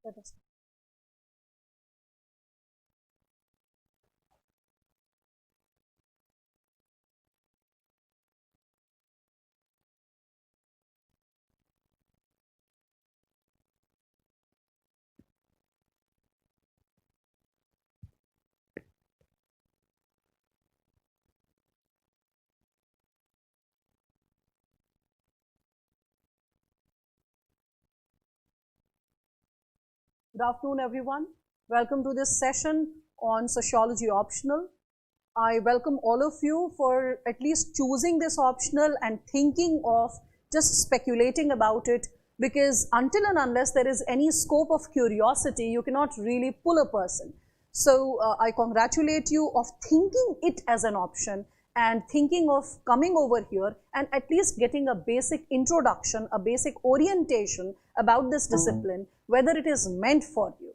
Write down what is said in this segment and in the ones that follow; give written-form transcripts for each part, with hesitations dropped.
Let us. Good afternoon, everyone. Welcome to this session on Sociology Optional. I welcome all of you for at least choosing this optional and thinking of just speculating about it, because until and unless there is any scope of curiosity, you cannot really pull a person. So I congratulate you of thinking it as an option and thinking of coming over here and at least getting a basic introduction, a basic orientation about this discipline, whether it is meant for you.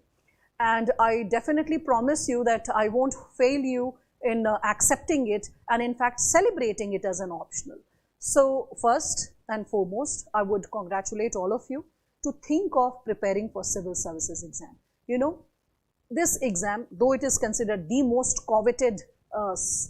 And I definitely promise you that I won't fail you in accepting it and in fact celebrating it as an optional. So first and foremost, I would congratulate all of you to think of preparing for civil services exam. You know, this exam, though it is considered the most coveted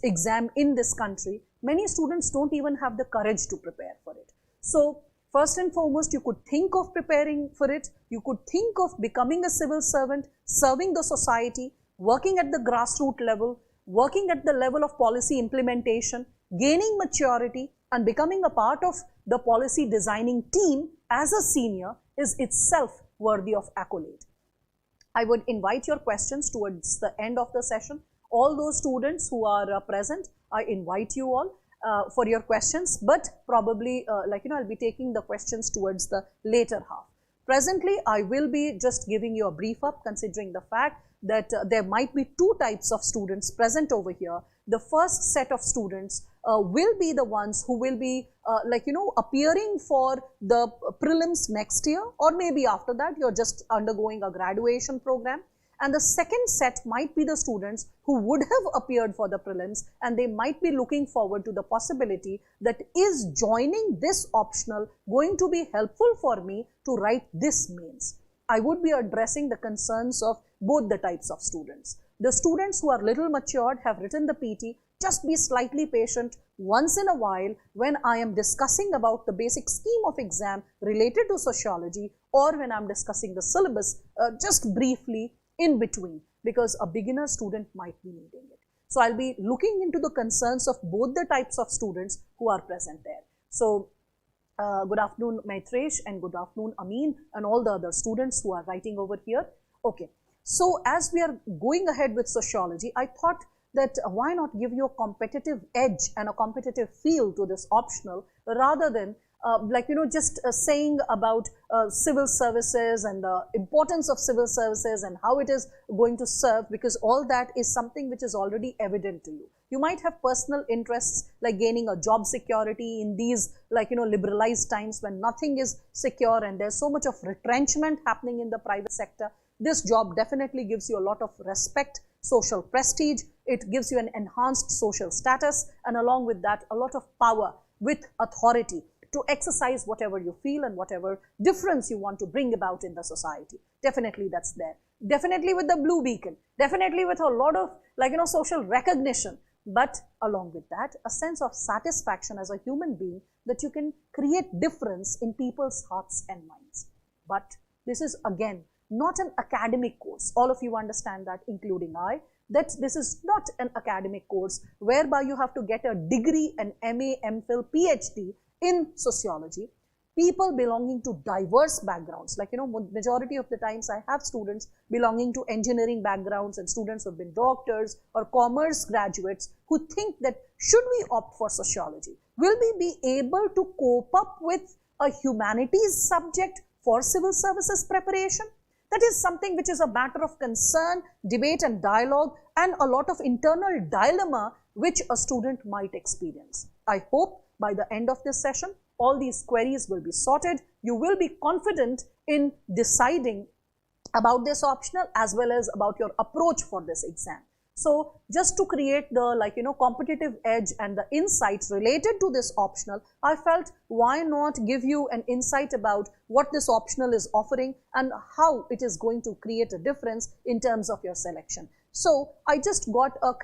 exam in this country, many students don't even have the courage to prepare for it. So first and foremost, you could think of preparing for it. You could think of becoming a civil servant, serving the society, working at the grassroots level, working at the level of policy implementation, gaining maturity, and becoming a part of the policy designing team as a senior is itself worthy of accolade. I would invite your questions towards the end of the session. All those students who are present, I invite you all for your questions, but probably I'll be taking the questions towards the later half. Presently, I will be just giving you a brief up, considering the fact that there might be two types of students present over here. The first set of students will be the ones who will be appearing for the prelims next year, or maybe after that you're just undergoing a graduation program. And the second set might be the students who would have appeared for the prelims, and they might be looking forward to the possibility that is joining this optional going to be helpful for me to write this mains. I would be addressing the concerns of both the types of students. The students who are little matured, have written the PT, just be slightly patient. Once in a while, when I am discussing about the basic scheme of exam related to sociology, or when I'm discussing the syllabus, just briefly in between, because a beginner student might be needing it. So I'll be looking into the concerns of both the types of students who are present there. So good afternoon Maitresh, and good afternoon Amin, and all the other students who are writing over here. Okay, so as we are going ahead with sociology, I thought that why not give you a competitive edge and a competitive feel to this optional, rather than just saying about civil services and the importance of civil services and how it is going to serve, because all that is something which is already evident to you. You might have personal interests like gaining a job security in these liberalized times when nothing is secure and there's so much of retrenchment happening in the private sector. This job definitely gives you a lot of respect, social prestige. It gives you an enhanced social status, and along with that, a lot of power with authority to exercise whatever you feel and whatever difference you want to bring about in the society. Definitely that's there. Definitely with the blue beacon. Definitely with a lot of social recognition. But along with that, a sense of satisfaction as a human being that you can create difference in people's hearts and minds. But this is again not an academic course. All of you understand that, including I, that this is not an academic course whereby you have to get a degree, an MA, MPhil, PhD in sociology. People belonging to diverse backgrounds, majority of the times I have students belonging to engineering backgrounds and students who have been doctors or commerce graduates who think that should we opt for sociology? Will we be able to cope up with a humanities subject for civil services preparation? That is something which is a matter of concern, debate and dialogue, and a lot of internal dilemma which a student might experience. I hope by the end of this session, all these queries will be sorted. You will be confident in deciding about this optional as well as about your approach for this exam. So just to create the competitive edge and the insights related to this optional, I felt why not give you an insight about what this optional is offering and how it is going to create a difference in terms of your selection. So I just got a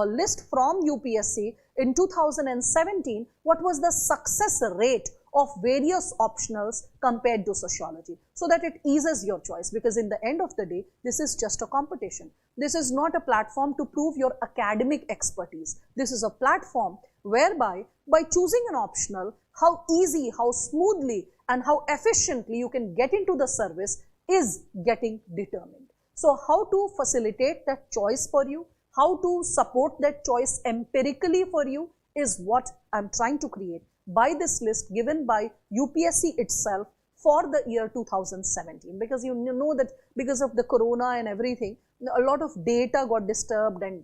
list from UPSC in 2017, what was the success rate of various optionals compared to sociology, so that it eases your choice, because in the end of the day, this is just a competition. This is not a platform to prove your academic expertise. This is a platform whereby by choosing an optional, how easy, how smoothly and how efficiently you can get into the service is getting determined. So how to facilitate that choice for you, how to support that choice empirically for you is what I'm trying to create by this list given by UPSC itself for the year 2017, because you know that because of the corona and everything, a lot of data got disturbed and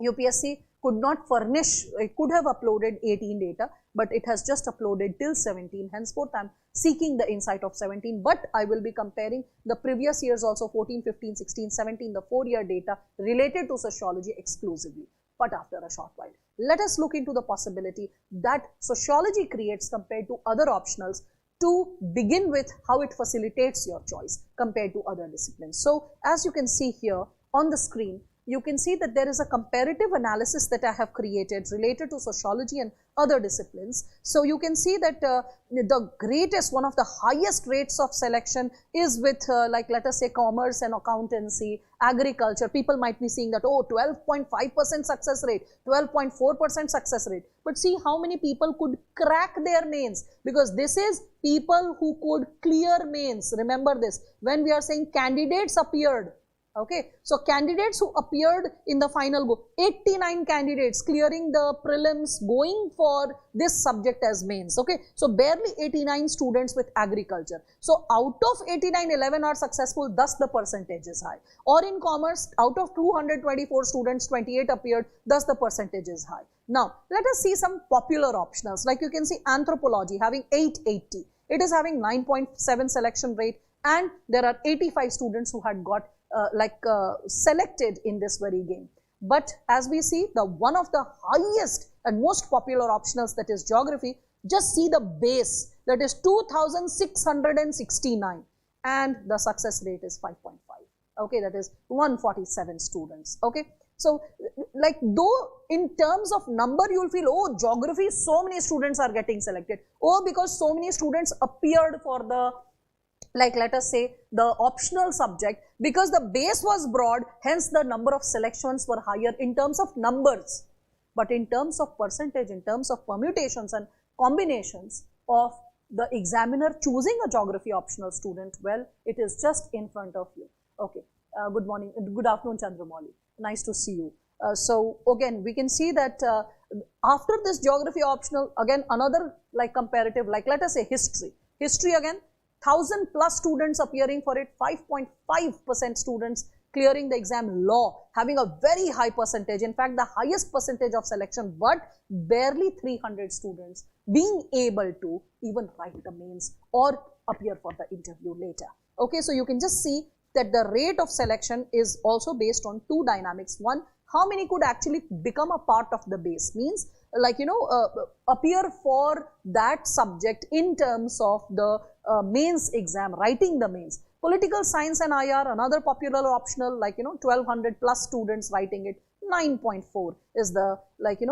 UPSC could not furnish, it could have uploaded 18 data, but it has just uploaded till 17. Henceforth, I'm seeking the insight of 17, but I will be comparing the previous years also, 14, 15, 16, 17, the 4-year data related to sociology exclusively, but after a short while. Let us look into the possibility that sociology creates compared to other optionals to begin with, how it facilitates your choice compared to other disciplines. So as you can see here on the screen, you can see that there is a comparative analysis that I have created related to sociology and other disciplines. So you can see that the greatest, one of the highest rates of selection is with let us say commerce and accountancy, agriculture. People might be seeing that, oh, 12.5% success rate, 12.4% success rate. But see how many people could crack their mains, because this is people who could clear mains. Remember this, when we are saying candidates appeared, okay, so candidates who appeared in the final go, 89 candidates clearing the prelims going for this subject as mains, okay, so barely 89 students with agriculture. So out of 89, 11 are successful, thus the percentage is high. Or in commerce, out of 224 students, 28 appeared, thus the percentage is high. Now let us see some popular optionals, like you can see anthropology having 880, it is having 9.7 selection rate, and there are 85 students who had got selected in this very game. But as we see, the one of the highest and most popular optionals, that is geography, just see the base, that is 2669, and the success rate is 5.5, okay, that is 147 students, okay. So like though in terms of number you will feel, oh, geography, so many students are getting selected, oh, because so many students appeared for the, like let us say the optional subject, because the base was broad, hence the number of selections were higher in terms of numbers. But in terms of percentage, in terms of permutations and combinations of the examiner choosing a geography optional student, well, it is just in front of you. Okay, good morning, good afternoon Chandramouli, nice to see you. So again we can see that after this geography optional, again another like comparative, like let us say history again, 1000 plus students appearing for it, 5.5% students clearing the exam. Law having a very high percentage, in fact the highest percentage of selection, but barely 300 students being able to even write the mains or appear for the interview later. Okay, so you can just see that the rate of selection is also based on two dynamics. One, how many could actually become a part of the base, means like appear for that subject in terms of the mains exam, writing the mains. Political science and IR, another popular optional, like 1200 plus students writing it, 9.4 is the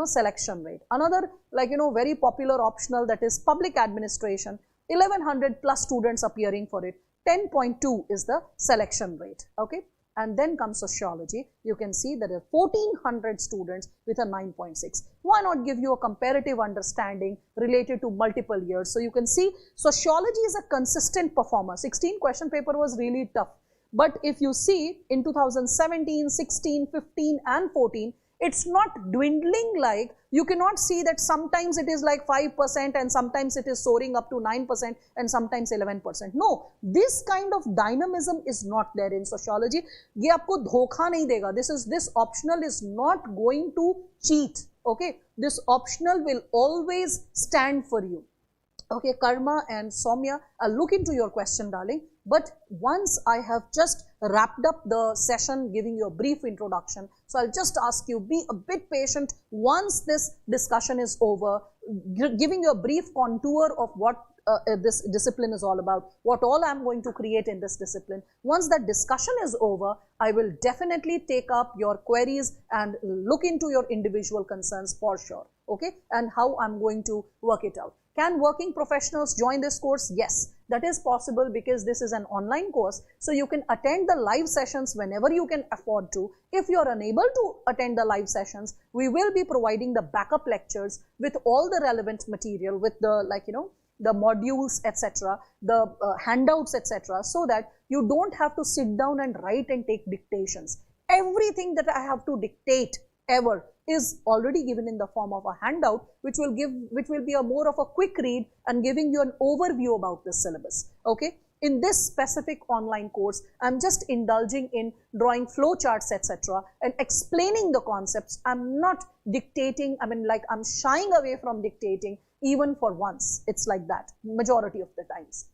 selection rate. Another very popular optional, that is public administration, 1100 plus students appearing for it, 10.2 is the selection rate, okay. And then comes sociology. You can see there are 1400 students with a 9.6. Why not give you a comparative understanding related to multiple years? So you can see sociology is a consistent performer. 16 question paper was really tough. But if you see in 2017, 16, 15 and 14, it's not dwindling. Like you cannot see that sometimes it is like 5% and sometimes it is soaring up to 9% and sometimes 11%. No, this kind of dynamism is not there in sociology. ये आपको धोखा नहीं देगा. This optional is not going to cheat. Okay, this optional will always stand for you. Okay, Karma and Soumya, I'll look into your question, darling. But once I have just wrapped up the session, giving you a brief introduction, so I'll just ask you, be a bit patient. Once this discussion is over, giving you a brief contour of what this discipline is all about, what all I'm going to create in this discipline. Once that discussion is over, I will definitely take up your queries and look into your individual concerns for sure, okay, and how I'm going to work it out. Can working professionals join this course? Yes, that is possible because this is an online course. So you can attend the live sessions whenever you can afford to. If you are unable to attend the live sessions, we will be providing the backup lectures with all the relevant material, with the the modules, etc., the handouts, etc., so that you don't have to sit down and write and take dictations. Everything that I have to dictate ever is already given in the form of a handout, which will be a more of a quick read and giving you an overview about the syllabus. Okay, in this specific online course, I'm just indulging in drawing flow charts, etc., and explaining the concepts. I'm not dictating. I'm shying away from dictating even for once. It's like that majority of the times.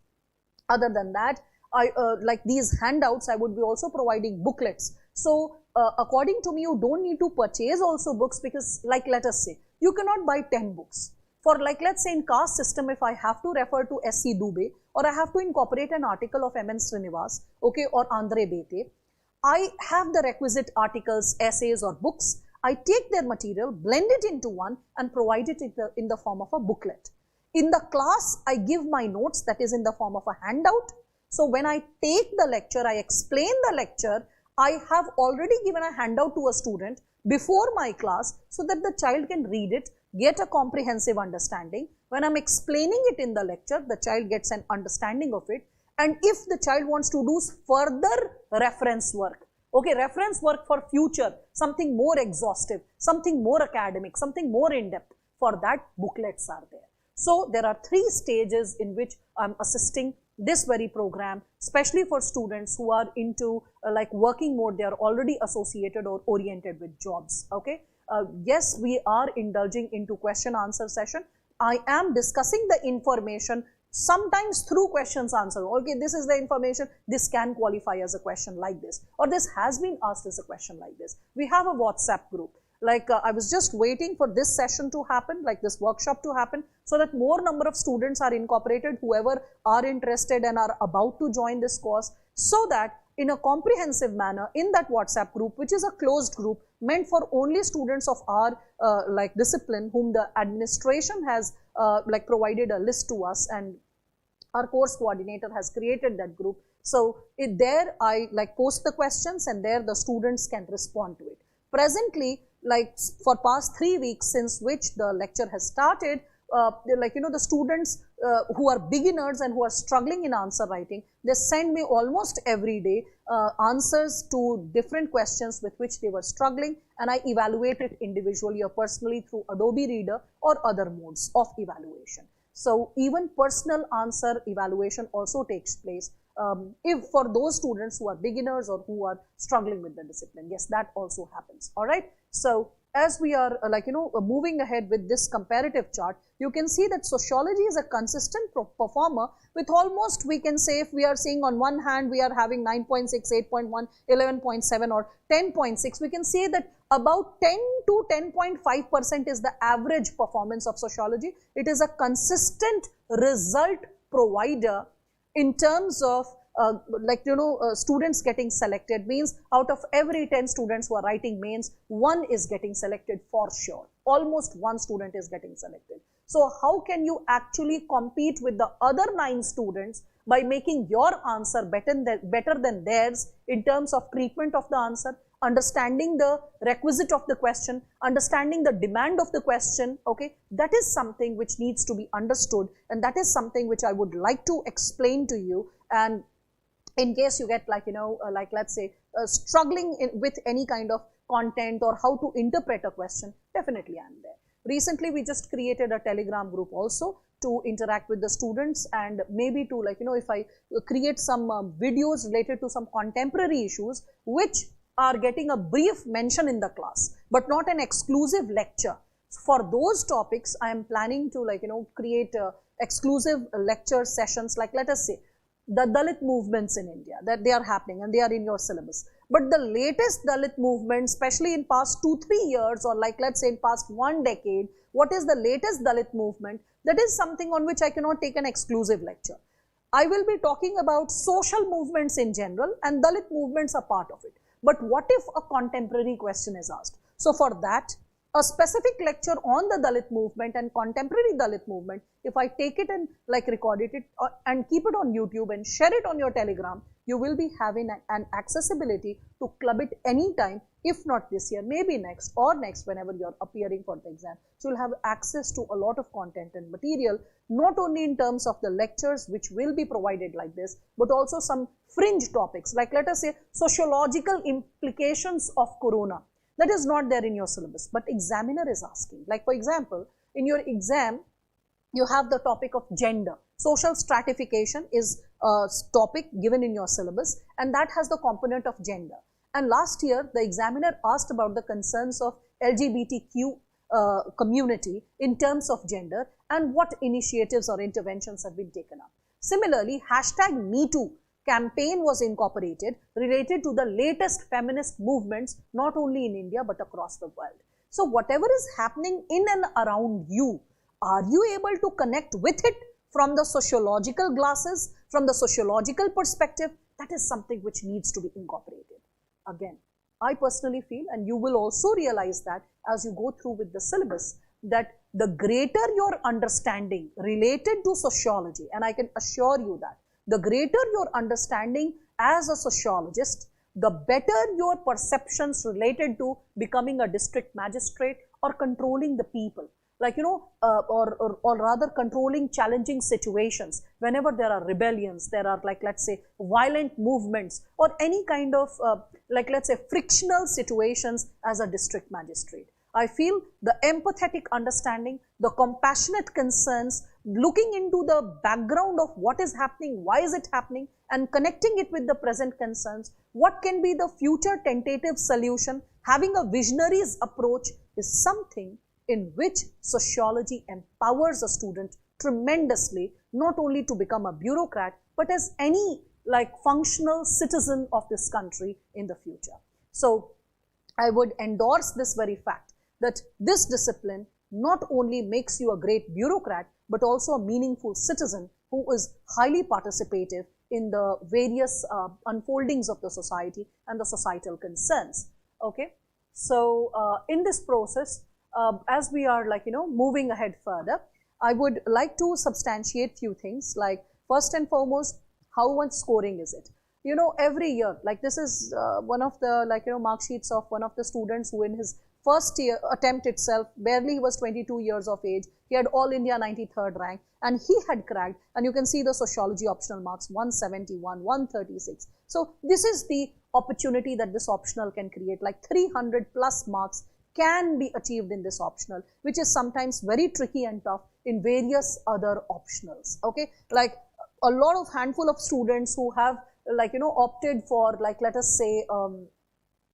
Other than that, I like these handouts, I would be also providing booklets. So according to me, you don't need to purchase also books, because like let us say, you cannot buy 10 books. For like let's say in caste system, if I have to refer to S.C. Dubey, or I have to incorporate an article of M.N. Srinivas, okay, or Andre Bete, I have the requisite articles, essays or books. I take their material, blend it into one and provide it in the form of a booklet. In the class, I give my notes, that is in the form of a handout. So when I take the lecture, I explain the lecture, I have already given a handout to a student before my class so that the child can read it, get a comprehensive understanding. When I'm explaining it in the lecture, the child gets an understanding of it. And if the child wants to do further reference work, okay, reference work for future, something more exhaustive, something more academic, something more in-depth, for that booklets are there. So there are 3 stages in which I'm assisting this very program, especially for students who are into like working mode, they are already associated or oriented with jobs, okay. Yes, we are indulging into question answer session. I am discussing the information sometimes through questions answer. Okay, this is the information, this can qualify as a question like this, or this has been asked as a question like this. We have a WhatsApp group. Like I was just waiting for this session to happen, like this workshop to happen, so that more number of students are incorporated, whoever are interested and are about to join this course, so that in a comprehensive manner in that WhatsApp group, which is a closed group meant for only students of our like discipline, whom the administration has like provided a list to us, and our course coordinator has created that group. So there I like post the questions, and there the students can respond to it. Presently, like for past 3 weeks since which the lecture has started, the students who are beginners and who are struggling in answer writing, they send me almost every day answers to different questions with which they were struggling, and I evaluate it individually or personally through Adobe Reader or other modes of evaluation. So even personal answer evaluation also takes place if for those students who are beginners or who are struggling with the discipline. Yes, that also happens. All right. So as we are moving ahead with this comparative chart, you can see that sociology is a consistent performer with almost, we can say, if we are seeing on one hand we are having 9.6, 8.1, 11.7 or 10.6, we can say that about 10 to 10.5% is the average performance of sociology. It is a consistent result provider in terms of students getting selected. Means out of every 10 students who are writing mains, 1 is getting selected for sure. Almost 1 student is getting selected. So how can you actually compete with the other 9 students by making your answer better than theirs in terms of treatment of the answer, understanding the requisite of the question, understanding the demand of the question, okay? That is something which needs to be understood, and that is something which I would like to explain to you. And in case you get let's say struggling with any kind of content or how to interpret a question, definitely I am there. Recently we just created a Telegram group also to interact with the students, and maybe to if I create some videos related to some contemporary issues which are getting a brief mention in the class but not an exclusive lecture. For those topics I am planning to create exclusive lecture sessions, like let us say the Dalit movements in India, that they are happening and they are in your syllabus. But the latest Dalit movement, especially in past 2-3 years, or like let's say in past 1 decade, what is the latest Dalit movement? That is something on which I cannot take an exclusive lecture. I will be talking about social movements in general, and Dalit movements are part of it. But what if a contemporary question is asked? So for that, a specific lecture on the Dalit movement and contemporary Dalit movement, if I take it and like record it and keep it on YouTube and share it on your Telegram, you will be having an accessibility to club it anytime, if not this year, maybe next or next, whenever you're appearing for the exam. So you'll have access to a lot of content and material, not only in terms of the lectures which will be provided like this, but also some fringe topics, like let us say sociological implications of corona. That is not there in your syllabus, but examiner is asking. Like for example, in your exam, you have the topic of gender. Social stratification is a topic given in your syllabus, and that has the component of gender. And last year, the examiner asked about the concerns of LGBTQ community in terms of gender and what initiatives or interventions have been taken up. Similarly, #MeToo campaign was incorporated related to the latest feminist movements, not only in India but across the world. So whatever is happening in and around you, are you able to connect with it from the sociological glasses, from the sociological perspective? That is something which needs to be incorporated. Again, I personally feel, and you will also realize that as you go through with the syllabus, that the greater your understanding related to sociology, and I can assure you that the greater your understanding as a sociologist, the better your perceptions related to becoming a district magistrate or controlling the people. Like, you know, or rather controlling challenging situations. Whenever there are rebellions, there are like, let's say, violent movements or any kind of like, let's say, frictional situations as a district magistrate. I feel the empathetic understanding, the compassionate concerns, looking into the background of what is happening, why is it happening, and connecting it with the present concerns, what can be the future tentative solution, having a visionary's approach is something in which sociology empowers a student tremendously, not only to become a bureaucrat, but as any like functional citizen of this country in the future. So I would endorse this very fact that this discipline not only makes you a great bureaucrat, but also a meaningful citizen who is highly participative in the various unfoldings of the society and the societal concerns. Okay, so in this process, as we are like, you know, moving ahead further, I would like to substantiate few things, like first and foremost, how much scoring is it? You know, every year, like this is one of the like, you know, mark sheets of one of the students who in his first year attempt itself, barely he was 22 years of age, he had all India 93rd rank and he had cracked, and you can see the sociology optional marks 171, 136. So this is the opportunity that this optional can create, like 300 plus marks can be achieved in this optional, which is sometimes very tricky and tough in various other optionals. Okay, like a lot of handful of students who have like, you know, opted for like, let us say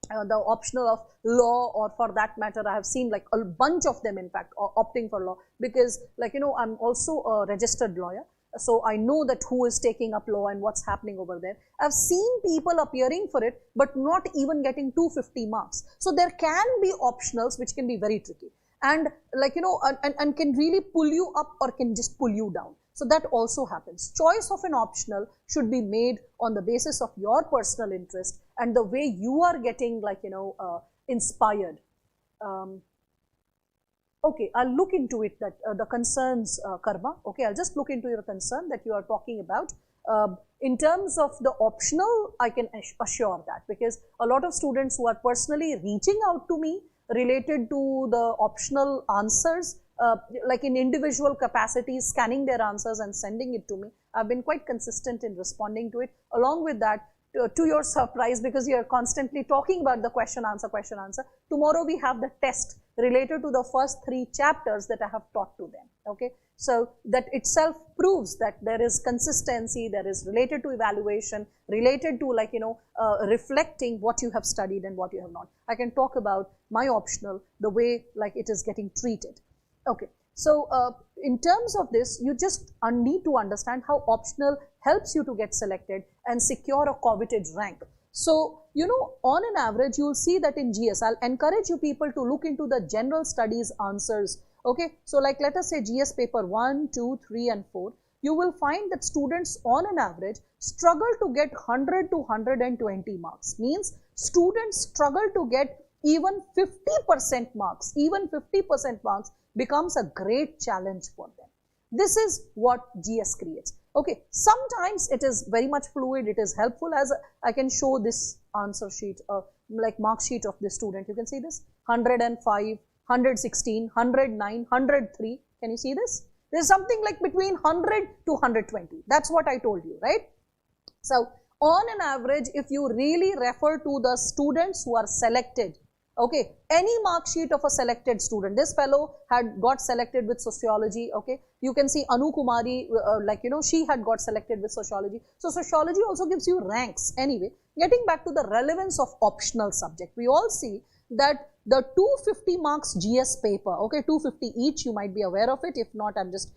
the optional of law, or for that matter, I have seen like a bunch of them in fact opting for law, because like, you know, I'm also a registered lawyer. So I know that who is taking up law and what's happening over there. I've seen people appearing for it, but not even getting 250 marks. So there can be optionals which can be very tricky and like, you know, and can really pull you up or can just pull you down. So that also happens. Choice of an optional should be made on the basis of your personal interest and the way you are getting like, you know, inspired. Okay, I'll look into it, that the concerns, Karma. Okay, I'll just look into your concern that you are talking about. In terms of the optional, I can assure that, because a lot of students who are personally reaching out to me related to the optional answers, like in individual capacities, scanning their answers and sending it to me, I've been quite consistent in responding to it. Along with that, to your surprise, because you are constantly talking about the question answer, tomorrow we have the test related to the first 3 chapters that I have taught to them. Okay, so that itself proves that there is consistency, there is related to evaluation, related to like, you know, reflecting what you have studied and what you have not. I can talk about my optional, the way like it is getting treated. Okay, So in terms of this, you just need to understand how optional helps you to get selected and secure a coveted rank. So, you know, on an average, you'll see that in GS, I'll encourage you people to look into the general studies answers. Okay, so like let us say GS paper 1, 2, 3 and 4, you will find that students on an average struggle to get 100 to 120 marks. Means students struggle to get even 50% marks. Even 50% marks becomes a great challenge for them. This is what GS creates. Okay, sometimes it is very much fluid, it is helpful, as I can show this answer sheet, like mark sheet of the student. You can see this 105, 116, 109, 103. Can you see this? There is something like between 100 to 120. That's what I told you, right? So, on an average, if you really refer to the students who are selected, okay, any mark sheet of a selected student, this fellow had got selected with sociology, okay, you can see Anu Kumari, like, you know, she had got selected with sociology. So, sociology also gives you ranks. Anyway, getting back to the relevance of optional subject, we all see that the 250 marks GS paper, okay, 250 each, you might be aware of it. If not, I'm just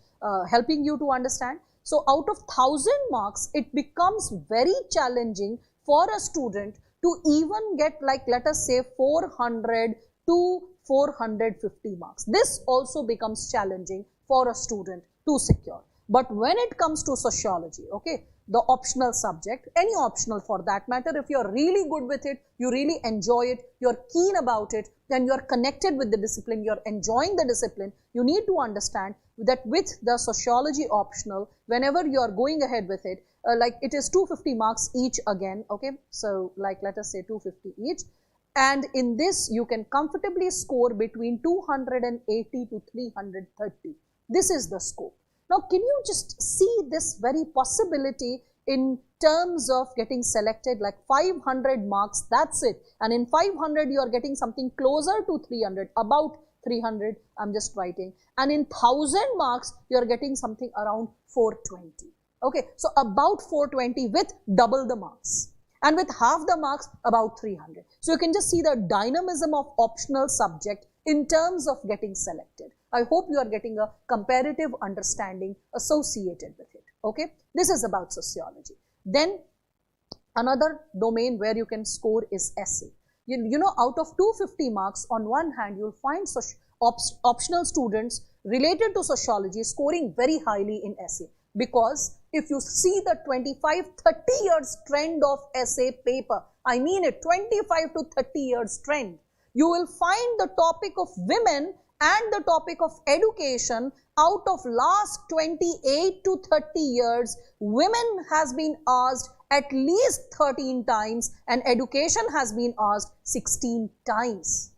helping you to understand. So, out of 1000 marks, it becomes very challenging for a student to even get, like, let us say 400 to 450 marks. This also becomes challenging for a student to secure. But when it comes to sociology, okay, the optional subject, any optional for that matter, if you're really good with it, you really enjoy it, you're keen about it, then you're connected with the discipline, you're enjoying the discipline, you need to understand that with the sociology optional, whenever you're going ahead with it, like it is 250 marks each again, okay, so like let us say 250 each, and in this you can comfortably score between 280 to 330. This is the scope. Now, can you just see this very possibility in terms of getting selected, like 500 marks, that's it, and in 500 you are getting something closer to 300, about 300, I'm just writing, and in 1000 marks you are getting something around 420. Okay, so about 420 with double the marks, and with half the marks about 300. So you can just see the dynamism of optional subject in terms of getting selected. I hope you are getting a comparative understanding associated with it. Okay, this is about sociology. Then another domain where you can score is essay. You know, out of 250 marks, on one hand you'll find optional students related to sociology scoring very highly in essay, because if you see the 25-30 years trend of essay paper, I mean it, 25 to 30 years trend, you will find the topic of women and the topic of education, out of last 28 to 30 years, women has been asked at least 13 times and education has been asked 16 times.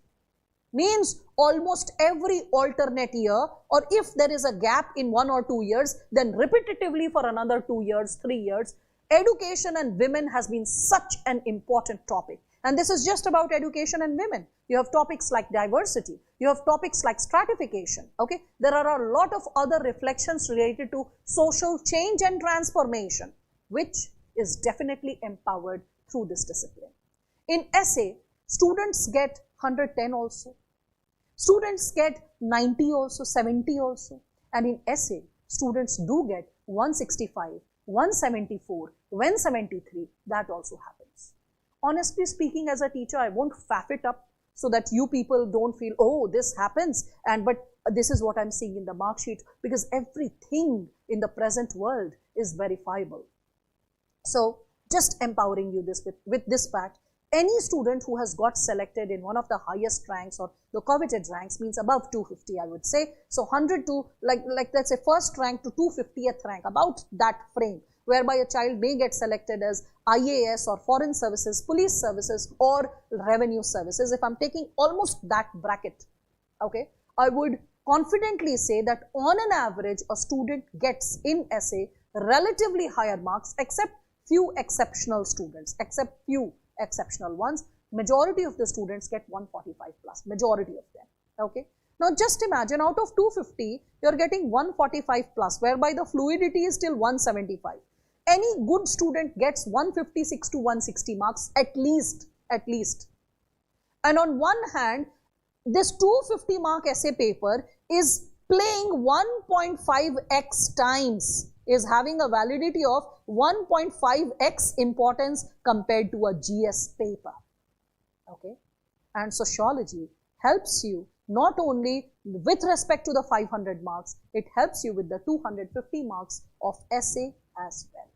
Means almost every alternate year, or if there is a gap in 1 or 2 years, then repetitively for another 2 years, 3 years, education and women has been such an important topic. And this is just about education and women. You have topics like diversity, you have topics like stratification, okay. There are a lot of other reflections related to social change and transformation, which is definitely empowered through this discipline. In essay, students get 110 also, students get 90 also, 70 also, and in essay, students do get 165, 174, 173, that also happens. Honestly speaking, as a teacher, I won't faff it up so that you people don't feel, oh, this happens, but this is what I'm seeing in the mark sheet, because everything in the present world is verifiable. So, just empowering you with this fact, any student who has got selected in one of the highest ranks or the coveted ranks, means above 250, I would say. So, 100 to, like let's say first rank to 250th rank, about that frame, whereby a child may get selected as IAS or foreign services, police services or revenue services. If I'm taking almost that bracket, okay, I would confidently say that on an average, a student gets in essay relatively higher marks, except few exceptional students, except few exceptional ones. Majority of the students get 145 plus, majority of them, okay. Now just imagine, out of 250, you're getting 145 plus, whereby the fluidity is still 175. Any good student gets 156 to 160 marks at least. And on one hand, this 250 mark essay paper is playing 1.5x times is having a validity of 1.5x importance compared to a GS paper. Okay, and sociology helps you not only with respect to the 500 marks, it helps you with the 250 marks of essay as well.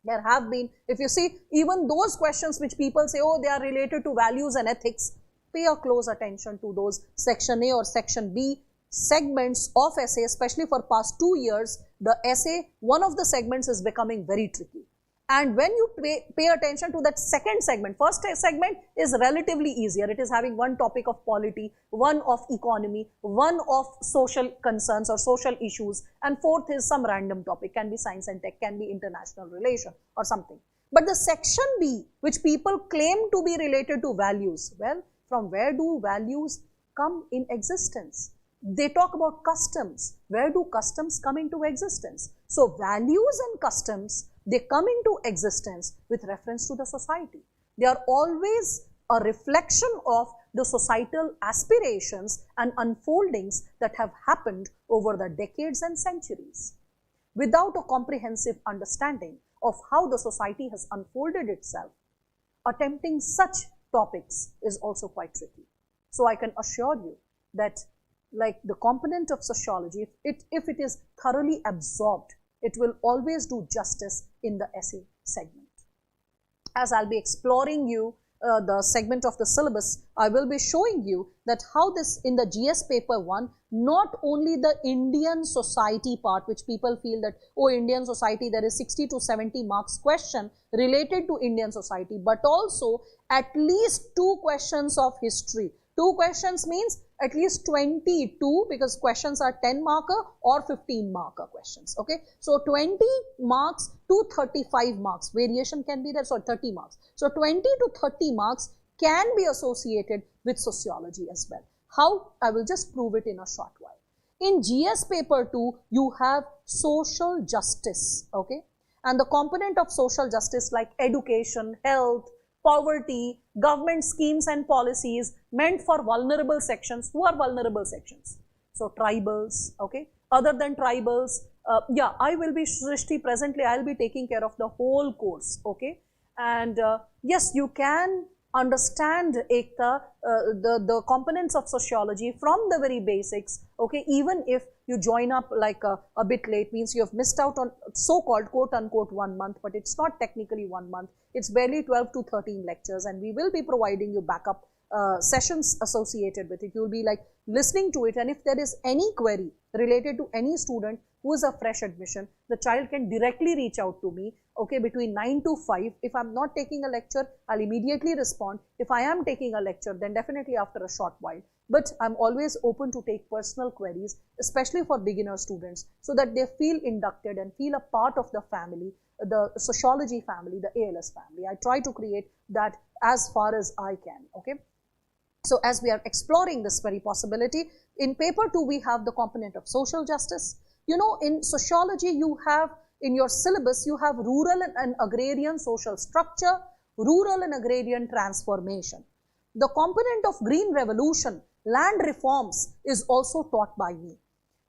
There have been, if you see, even those questions which people say, oh, they are related to values and ethics, pay a close attention to those section A or section B segments of essay, especially for past 2 years, the essay, one of the segments is becoming very tricky. And when you pay attention to that second segment, first segment is relatively easier. It is having one topic of polity, one of economy, one of social concerns or social issues, and fourth is some random topic, can be science and tech, can be international relation or something. But the section B, which people claim to be related to values, well, from where do values come in existence? They talk about customs. Where do customs come into existence? So values and customs, they come into existence with reference to the society. They are always a reflection of the societal aspirations and unfoldings that have happened over the decades and centuries. Without a comprehensive understanding of how the society has unfolded itself, attempting such topics is also quite tricky. So I can assure you that, like the component of sociology, if it is thoroughly absorbed, it will always do justice in the essay segment. As I'll be exploring you the segment of the syllabus, I will be showing you that how this in the GS paper 1, not only the Indian society part, which people feel that, oh, Indian society, there is 60 to 70 marks question related to Indian society, but also at least 2 questions of history. 2 questions means at least 22, because questions are 10 marker or 15 marker questions. Okay, so 20 marks to 35 marks, variation can be there, so 30 marks. So 20 to 30 marks can be associated with sociology as well. How? I will just prove it in a short while. In GS paper 2, you have social justice, okay, and the component of social justice like education, health, poverty, government schemes and policies meant for vulnerable sections. Who are vulnerable sections? So tribals, okay. Other than tribals, yeah, I will be Srishti presently, I will be taking care of the whole course, okay. And yes, you can understand Ekta, the components of sociology from the very basics, okay, even if you join up like a bit late, means you have missed out on so-called quote-unquote 1 month, but it's not technically 1 month, it's barely 12 to 13 lectures, and we will be providing you backup sessions associated with it. You will be like listening to it, and if there is any query related to any student who is a fresh admission, the child can directly reach out to me, okay, between 9 to 5. If I'm not taking a lecture, I'll immediately respond. If I am taking a lecture, then definitely after a short while. But I'm always open to take personal queries, especially for beginner students, so that they feel inducted and feel a part of the family, the sociology family, the ALS family. I try to create that as far as I can, okay. So as we are exploring this very possibility, in paper 2, we have the component of social justice. You know, in sociology, you have, in your syllabus, you have rural and agrarian social structure, rural and agrarian transformation. The component of green revolution, land reforms, is also taught by me.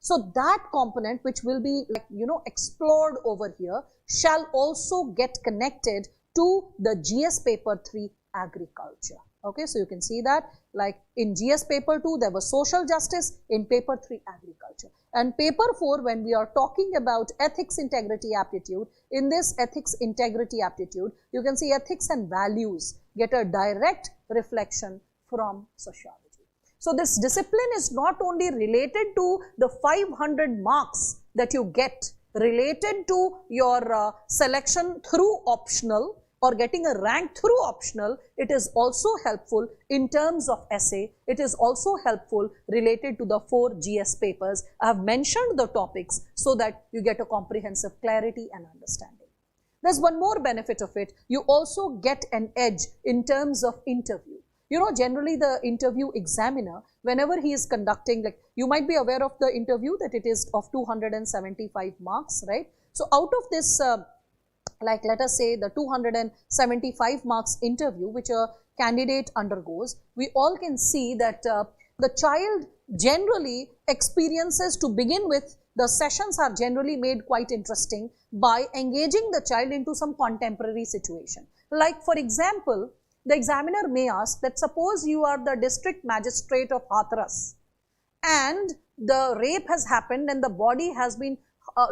So that component, which will be, like, you know, explored over here, shall also get connected to the GS paper 3 agriculture. Okay, so you can see that, like in GS paper 2, there was social justice, in paper 3 agriculture. And paper 4, when we are talking about ethics, integrity, aptitude, in this ethics, integrity, aptitude, you can see ethics and values get a direct reflection from sociology. So this discipline is not only related to the 500 marks that you get related to your selection through optional, or getting a rank through optional, it is also helpful in terms of essay. It is also helpful related to the 4 GS papers. I have mentioned the topics so that you get a comprehensive clarity and understanding. There's one more benefit of it. You also get an edge in terms of interview. You know, generally the interview examiner, whenever he is conducting, like you might be aware of the interview that it is of 275 marks, right? So out of this like let us say the 275 marks interview which a candidate undergoes, we all can see that the child generally experiences, to begin with, the sessions are generally made quite interesting by engaging the child into some contemporary situation. Like for example, the examiner may ask that suppose you are the district magistrate of Hathras and the rape has happened and the body has been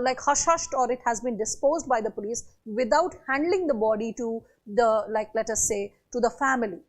like hush-hushed, or it has been disposed by the police without handling the body to the, like let us say, to the family.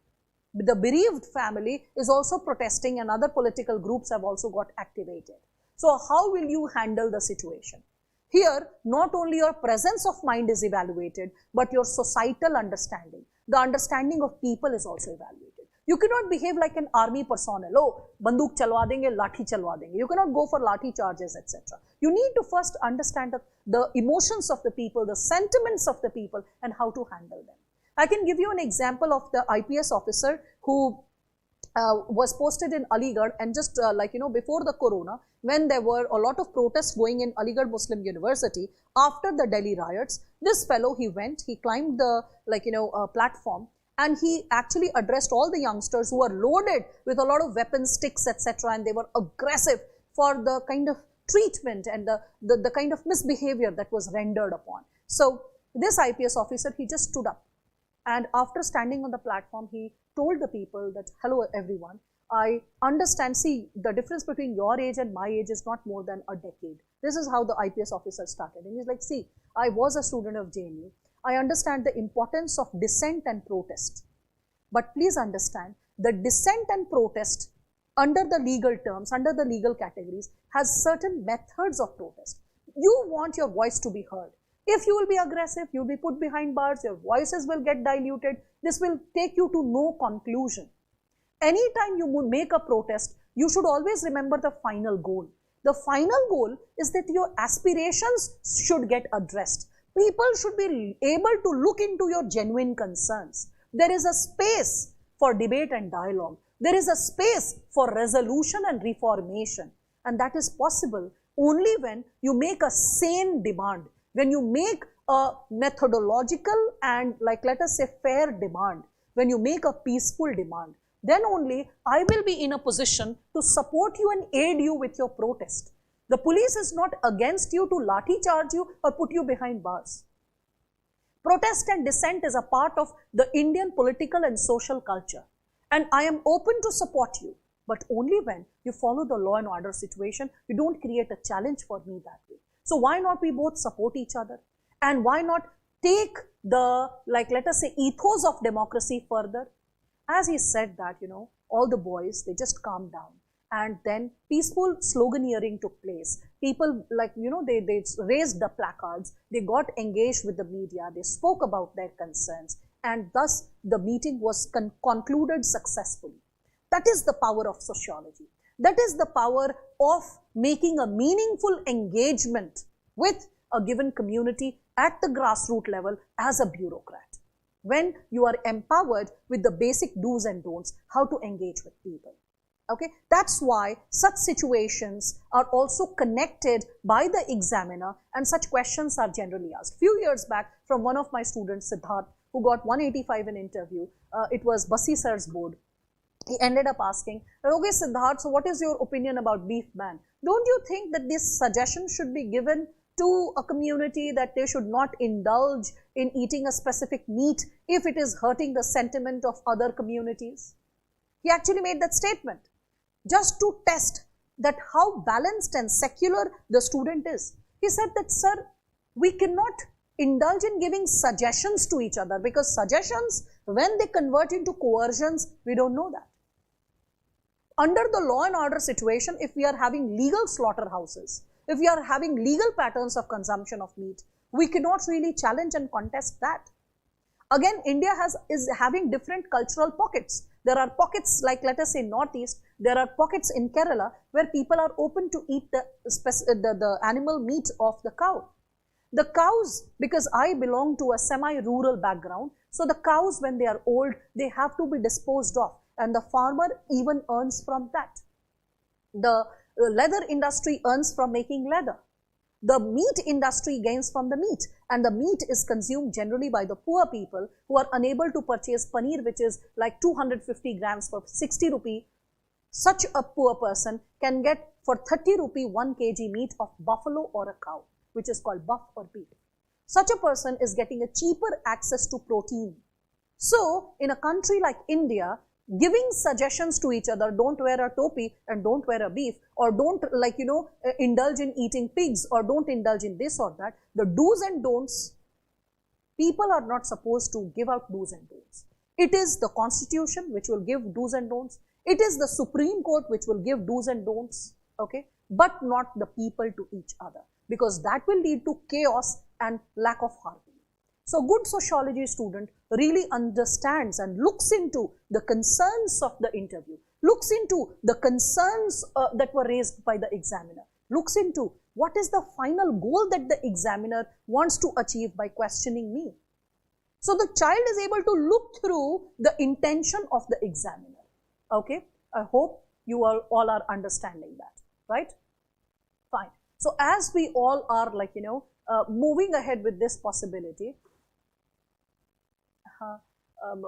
The bereaved family is also protesting and other political groups have also got activated. So how will you handle the situation? Here, not only your presence of mind is evaluated, but your societal understanding. The understanding of people is also evaluated. You cannot behave like an army personnel. Oh, banduk chalwa denge, lathi chalwa denge. You cannot go for lathi charges, etc. You need to first understand the emotions of the people, the sentiments of the people, and how to handle them. I can give you an example of the IPS officer who was posted in Aligarh, and just before the corona, when there were a lot of protests going in Aligarh Muslim University after the Delhi riots, this fellow, he climbed the platform, and he actually addressed all the youngsters who were loaded with a lot of weapons, sticks, etc., and they were aggressive for the kind of treatment and the kind of misbehavior that was rendered upon. So this IPS officer, he just stood up, and after standing on the platform, he told the people that, hello everyone, I understand, see, the difference between your age and my age is not more than a decade. This is how the IPS officer started. And he's like, see, I was a student of JNU. I understand the importance of dissent and protest. But please understand, the dissent and protest under the legal terms, under the legal categories, has certain methods of protest. You want your voice to be heard. If you will be aggressive, you will be put behind bars, your voices will get diluted. This will take you to no conclusion. Anytime you make a protest, you should always remember the final goal. The final goal is that your aspirations should get addressed. People should be able to look into your genuine concerns. There is a space for debate and dialogue. There is a space for resolution and reformation. And that is possible only when you make a sane demand, when you make a methodological and, let us say, fair demand, when you make a peaceful demand, then only I will be in a position to support you and aid you with your protest. The police is not against you to lathi charge you or put you behind bars. Protest and dissent is a part of the Indian political and social culture. And I am open to support you, but only when you follow the law and order situation. You don't create a challenge for me that way. So why not we both support each other? And why not take the, let us say, ethos of democracy further? As he said that, all the boys, they just calmed down. And then peaceful sloganeering took place. People, they raised the placards, they got engaged with the media, they spoke about their concerns, and thus the meeting was concluded successfully. That is the power of sociology. That is the power of making a meaningful engagement with a given community at the grassroots level as a bureaucrat. When you are empowered with the basic do's and don'ts, how to engage with people. Okay, that's why such situations are also connected by the examiner, and such questions are generally asked. Few years back, from one of my students, Siddharth, who got 185 in interview, it was Basi sir's board. He ended up asking, okay Siddharth, so what is your opinion about beef ban? Don't you think that this suggestion should be given to a community that they should not indulge in eating a specific meat if it is hurting the sentiment of other communities? He actually made that statement just to test that how balanced and secular the student is. He said that, sir, we cannot indulge in giving suggestions to each other, because suggestions, when they convert into coercions, we don't know that. Under the law and order situation, if we are having legal slaughterhouses, if we are having legal patterns of consumption of meat, we cannot really challenge and contest that. Again, India is having different cultural pockets. There are pockets like, let us say, Northeast. There are pockets in Kerala where people are open to eat the animal meat of the cow. The cows, because I belong to a semi-rural background, so the cows, when they are old, they have to be disposed of, and the farmer even earns from that. The leather industry earns from making leather. The meat industry gains from the meat, and the meat is consumed generally by the poor people who are unable to purchase paneer, which is like 250 grams for 60 rupee. such a poor person can get for 30 rupee 1 kg meat of buffalo or a cow, which is called buff or beef. Such a person is getting a cheaper access to protein. So, in a country like India, giving suggestions to each other, don't wear a topi and don't wear a beef, or don't indulge in eating pigs, or don't indulge in this or that, the do's and don'ts, people are not supposed to give out do's and don'ts. It is the constitution which will give do's and don'ts. It is the Supreme Court which will give do's and don'ts, okay, but not the people to each other, because that will lead to chaos and lack of harmony. So, good sociology student really understands and looks into the concerns of the interview, looks into the concerns that were raised by the examiner, looks into what is the final goal that the examiner wants to achieve by questioning me. So, the child is able to look through the intention of the examiner. Okay, I hope you all are understanding that, right? Fine. So, as we all are moving ahead with this possibility,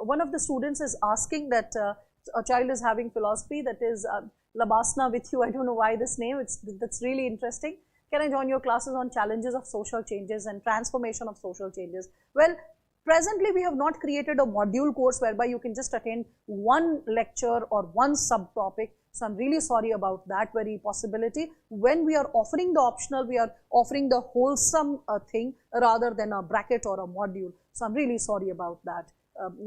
one of the students is asking that a child is having philosophy, that is Labasna with you. I don't know why this name, that's really interesting. Can I join your classes on challenges of social changes and transformation of social changes? Well, presently we have not created a module course whereby you can just attend one lecture or one subtopic. So, I am really sorry about that very possibility. When we are offering the optional, we are offering the wholesome thing rather than a bracket or a module. So, I am really sorry about that.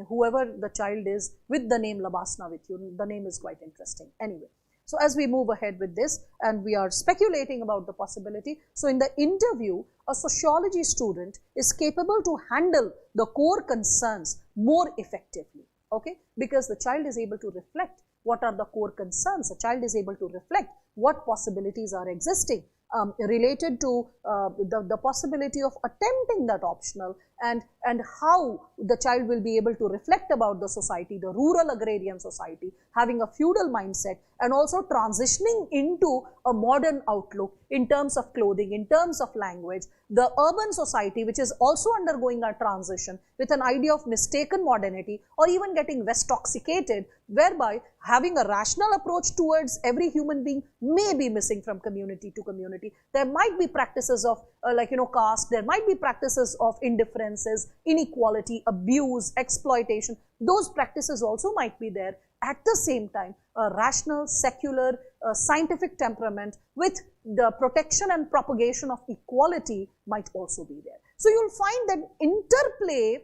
Whoever the child is with the name Labasna with you, the name is quite interesting. Anyway, so as we move ahead with this and we are speculating about the possibility. So, in the interview, a sociology student is capable to handle the core concerns more effectively, okay, because the child is able to reflect what are the core concerns. A child is able to reflect what possibilities are existing related to the possibility of attempting that optional, and how the child will be able to reflect about the society, the rural agrarian society, having a feudal mindset, and also transitioning into a modern outlook in terms of clothing, in terms of language, the urban society which is also undergoing a transition with an idea of mistaken modernity or even getting Westoxicated, whereby having a rational approach towards every human being may be missing from community to community. There might be practices of caste, there might be practices of indifferences, inequality, abuse, exploitation. Those practices also might be there. At the same time, a rational, secular, scientific temperament with the protection and propagation of equality might also be there. So, you will find that interplay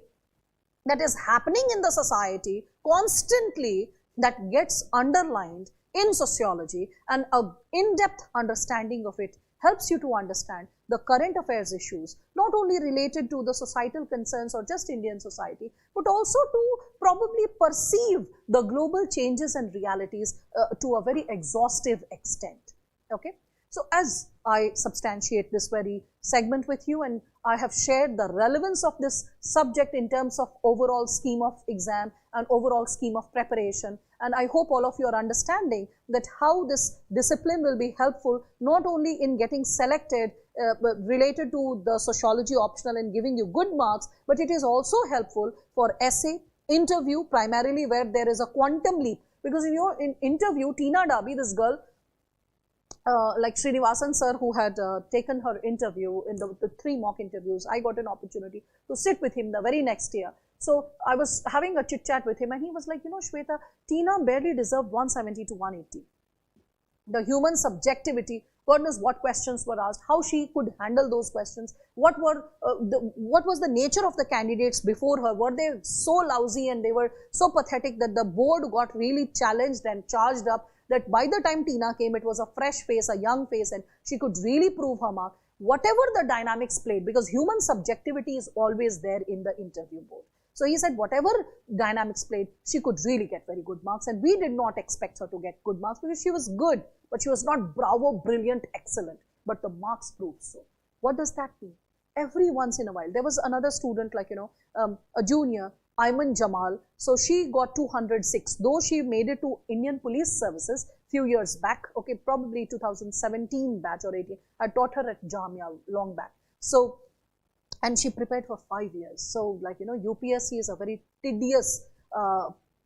that is happening in the society constantly, that gets underlined in sociology, and an in-depth understanding of it helps you to understand the current affairs issues, not only related to the societal concerns or just Indian society, but also to probably perceive the global changes and realities to a very exhaustive extent. Okay. So, as I substantiate this very segment with you, and I have shared the relevance of this subject in terms of overall scheme of exam and overall scheme of preparation, and I hope all of you are understanding that how this discipline will be helpful not only in getting selected related to the sociology optional and giving you good marks, but it is also helpful for essay, interview, primarily where there is a quantum leap, because in your interview, Tina Dabi, this girl, like Srinivasan sir, who had taken her interview in the 3 mock interviews, I got an opportunity to sit with him the very next year. So, I was having a chit chat with him and he was like, Shweta, Tina barely deserved 170 to 180. The human subjectivity, God knows what questions were asked, how she could handle those questions, what was the nature of the candidates before her, were they so lousy and they were so pathetic that the board got really challenged and charged up, that by the time Tina came, it was a fresh face, a young face, and she could really prove her mark. Whatever the dynamics played, because human subjectivity is always there in the interview board. So, he said whatever dynamics played, she could really get very good marks, and we did not expect her to get good marks because she was good, but she was not bravo, brilliant, excellent, but the marks proved so. What does that mean? Every once in a while, there was another student like, a junior, Ayman Jamal, so she got 206, though she made it to Indian Police Services few years back, okay, probably 2017 batch or 18, I taught her at Jamia long back. So, and she prepared for 5 years. So, UPSC is a very tedious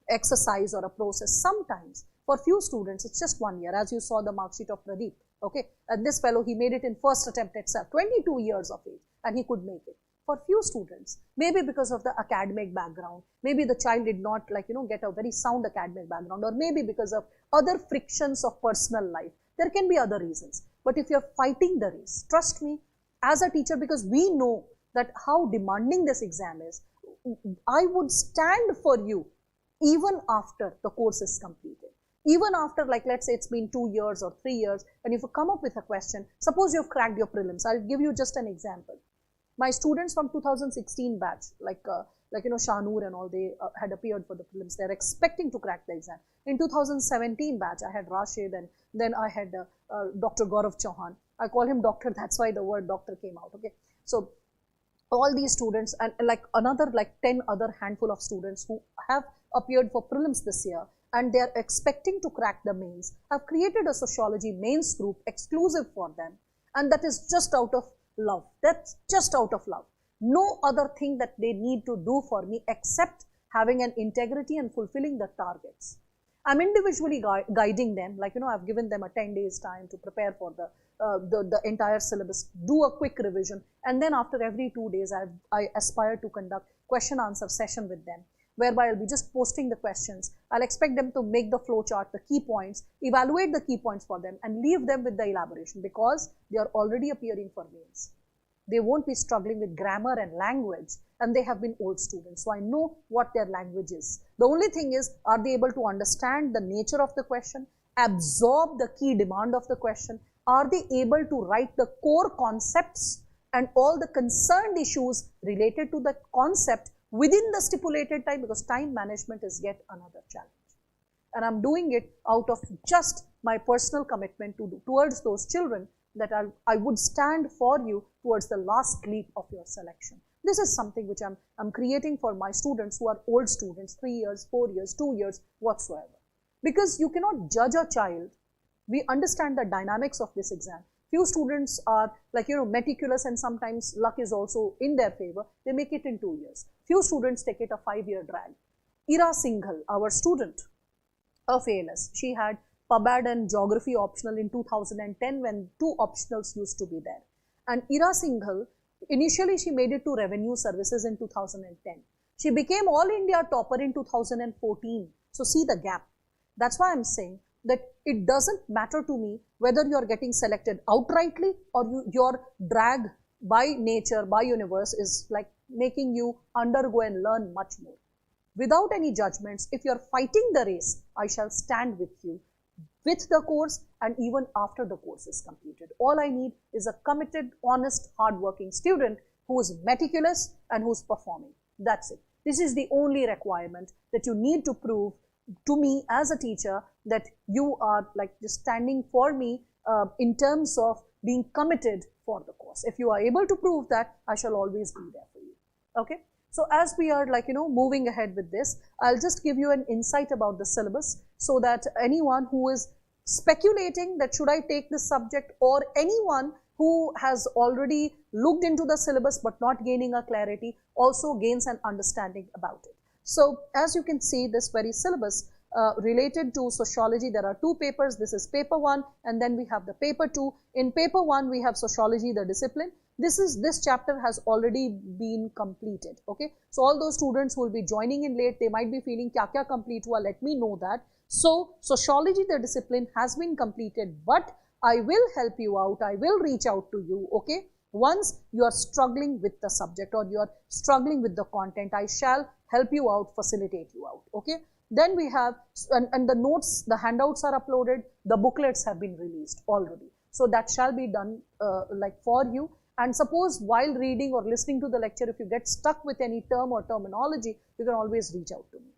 exercise or a process sometimes, For few students, it's just 1 year, as you saw the mark sheet of Pradeep, okay? And this fellow, he made it in first attempt itself, 22 years of age, and he could make it. For few students, maybe because of the academic background, maybe the child did not get a very sound academic background, or maybe because of other frictions of personal life. There can be other reasons. But if you're fighting the race, trust me, as a teacher, because we know that how demanding this exam is, I would stand for you even after the course is completed. Even after, like, let's say it's been 2 years or 3 years, and if you come up with a question, suppose you've cracked your prelims. I'll give you just an example. My students from 2016 batch, Shahnur and all, they had appeared for the prelims. They're expecting to crack the exam. In 2017 batch, I had Rashid, and then I had Dr. Gaurav Chauhan. I call him doctor, that's why the word doctor came out, okay? So all these students, and another 10 other handful of students who have appeared for prelims this year, and they are expecting to crack the mains, have created a sociology mains group exclusive for them, and that is just out of love. That's just out of love. No other thing that they need to do for me except having an integrity and fulfilling the targets. I'm individually guiding them, I've given them a 10 days time to prepare for the entire syllabus, do a quick revision, and then after every 2 days, I aspire to conduct question answer session with them, whereby I'll be just posting the questions. I'll expect them to make the flow chart, the key points, evaluate the key points for them, and leave them with the elaboration, because they are already appearing for mains. They won't be struggling with grammar and language, and they have been old students, so I know what their language is. The only thing is, are they able to understand the nature of the question, absorb the key demand of the question? Are they able to write the core concepts and all the concerned issues related to the concept within the stipulated time? Because time management is yet another challenge. And I'm doing it out of just my personal commitment towards those children, that I would stand for you towards the last leap of your selection. This is something which I'm creating for my students who are old students, 3 years, 4 years, 2 years, whatsoever. Because you cannot judge a child. We understand the dynamics of this exam. Few students are meticulous, and sometimes luck is also in their favor. They make it in 2 years. Few students take it a 5-year drag. Ira Singhal, our student of ALS, she had PubAd and Geography optional in 2010 when 2 optionals used to be there. And Ira Singhal, initially she made it to Revenue Services in 2010. She became All India topper in 2014. So see the gap. That's why I'm saying that it doesn't matter to me whether you're getting selected outrightly or your drag by nature, by universe is making you undergo and learn much more. Without any judgments, if you're fighting the race, I shall stand with you with the course and even after the course is completed. All I need is a committed, honest, hardworking student who is meticulous and who's performing. That's it. This is the only requirement that you need to prove to me as a teacher, that you are just standing for me in terms of being committed for the course. If you are able to prove that, I shall always be there for you. Okay? So as we are moving ahead with this, I'll just give you an insight about the syllabus, so that anyone who is speculating that should I take this subject, or anyone who has already looked into the syllabus but not gaining a clarity, also gains an understanding about it. So as you can see, this very syllabus related to sociology, there are 2 papers. This is paper 1, and then we have the paper 2. In paper 1, we have sociology, the discipline. This chapter has already been completed. Okay, so all those students who will be joining in late, they might be feeling kya complete hua, let me know that. So sociology, the discipline, has been completed, but I will help you out. I will reach out to you. Okay, once you are struggling with the subject or you are struggling with the content, I shall help you out, facilitate you out. Okay, then we have, and the notes, the handouts are uploaded, the booklets have been released already. So that shall be done for you. And suppose while reading or listening to the lecture, if you get stuck with any term or terminology, you can always reach out to me.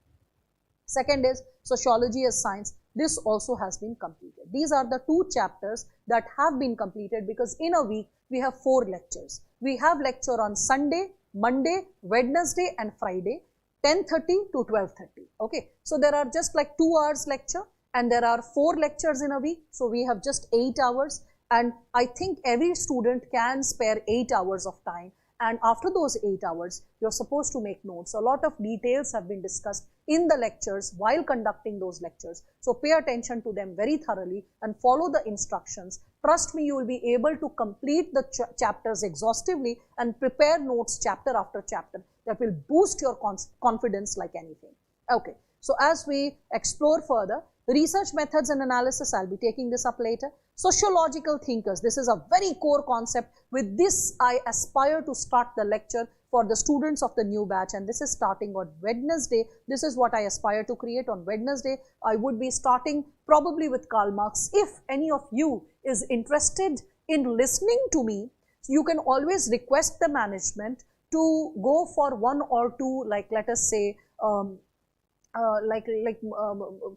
Second is sociology as science. This also has been completed. These are the 2 chapters that have been completed, because in a week we have 4 lectures. We have lecture on Sunday, Monday, Wednesday and Friday, 10:30 to 12:30. Okay, so there are just 2 hours lecture, and there are 4 lectures in a week. So we have just 8 hours. And I think every student can spare 8 hours of time and after those 8 hours, you're supposed to make notes. A lot of details have been discussed in the lectures while conducting those lectures. So pay attention to them very thoroughly and follow the instructions. Trust me, you will be able to complete the chapters exhaustively and prepare notes chapter after chapter that will boost your confidence like anything. Okay, so as we explore further, research methods and analysis, I'll be taking this up later. Sociological thinkers, this is a very core concept. With this, I aspire to start the lecture for the students of the new batch, and this is starting on Wednesday. This is what I aspire to create on Wednesday. I would be starting probably with Karl Marx. If any of you is interested in listening to me, you can always request the management to go for 1 or 2, like let us say,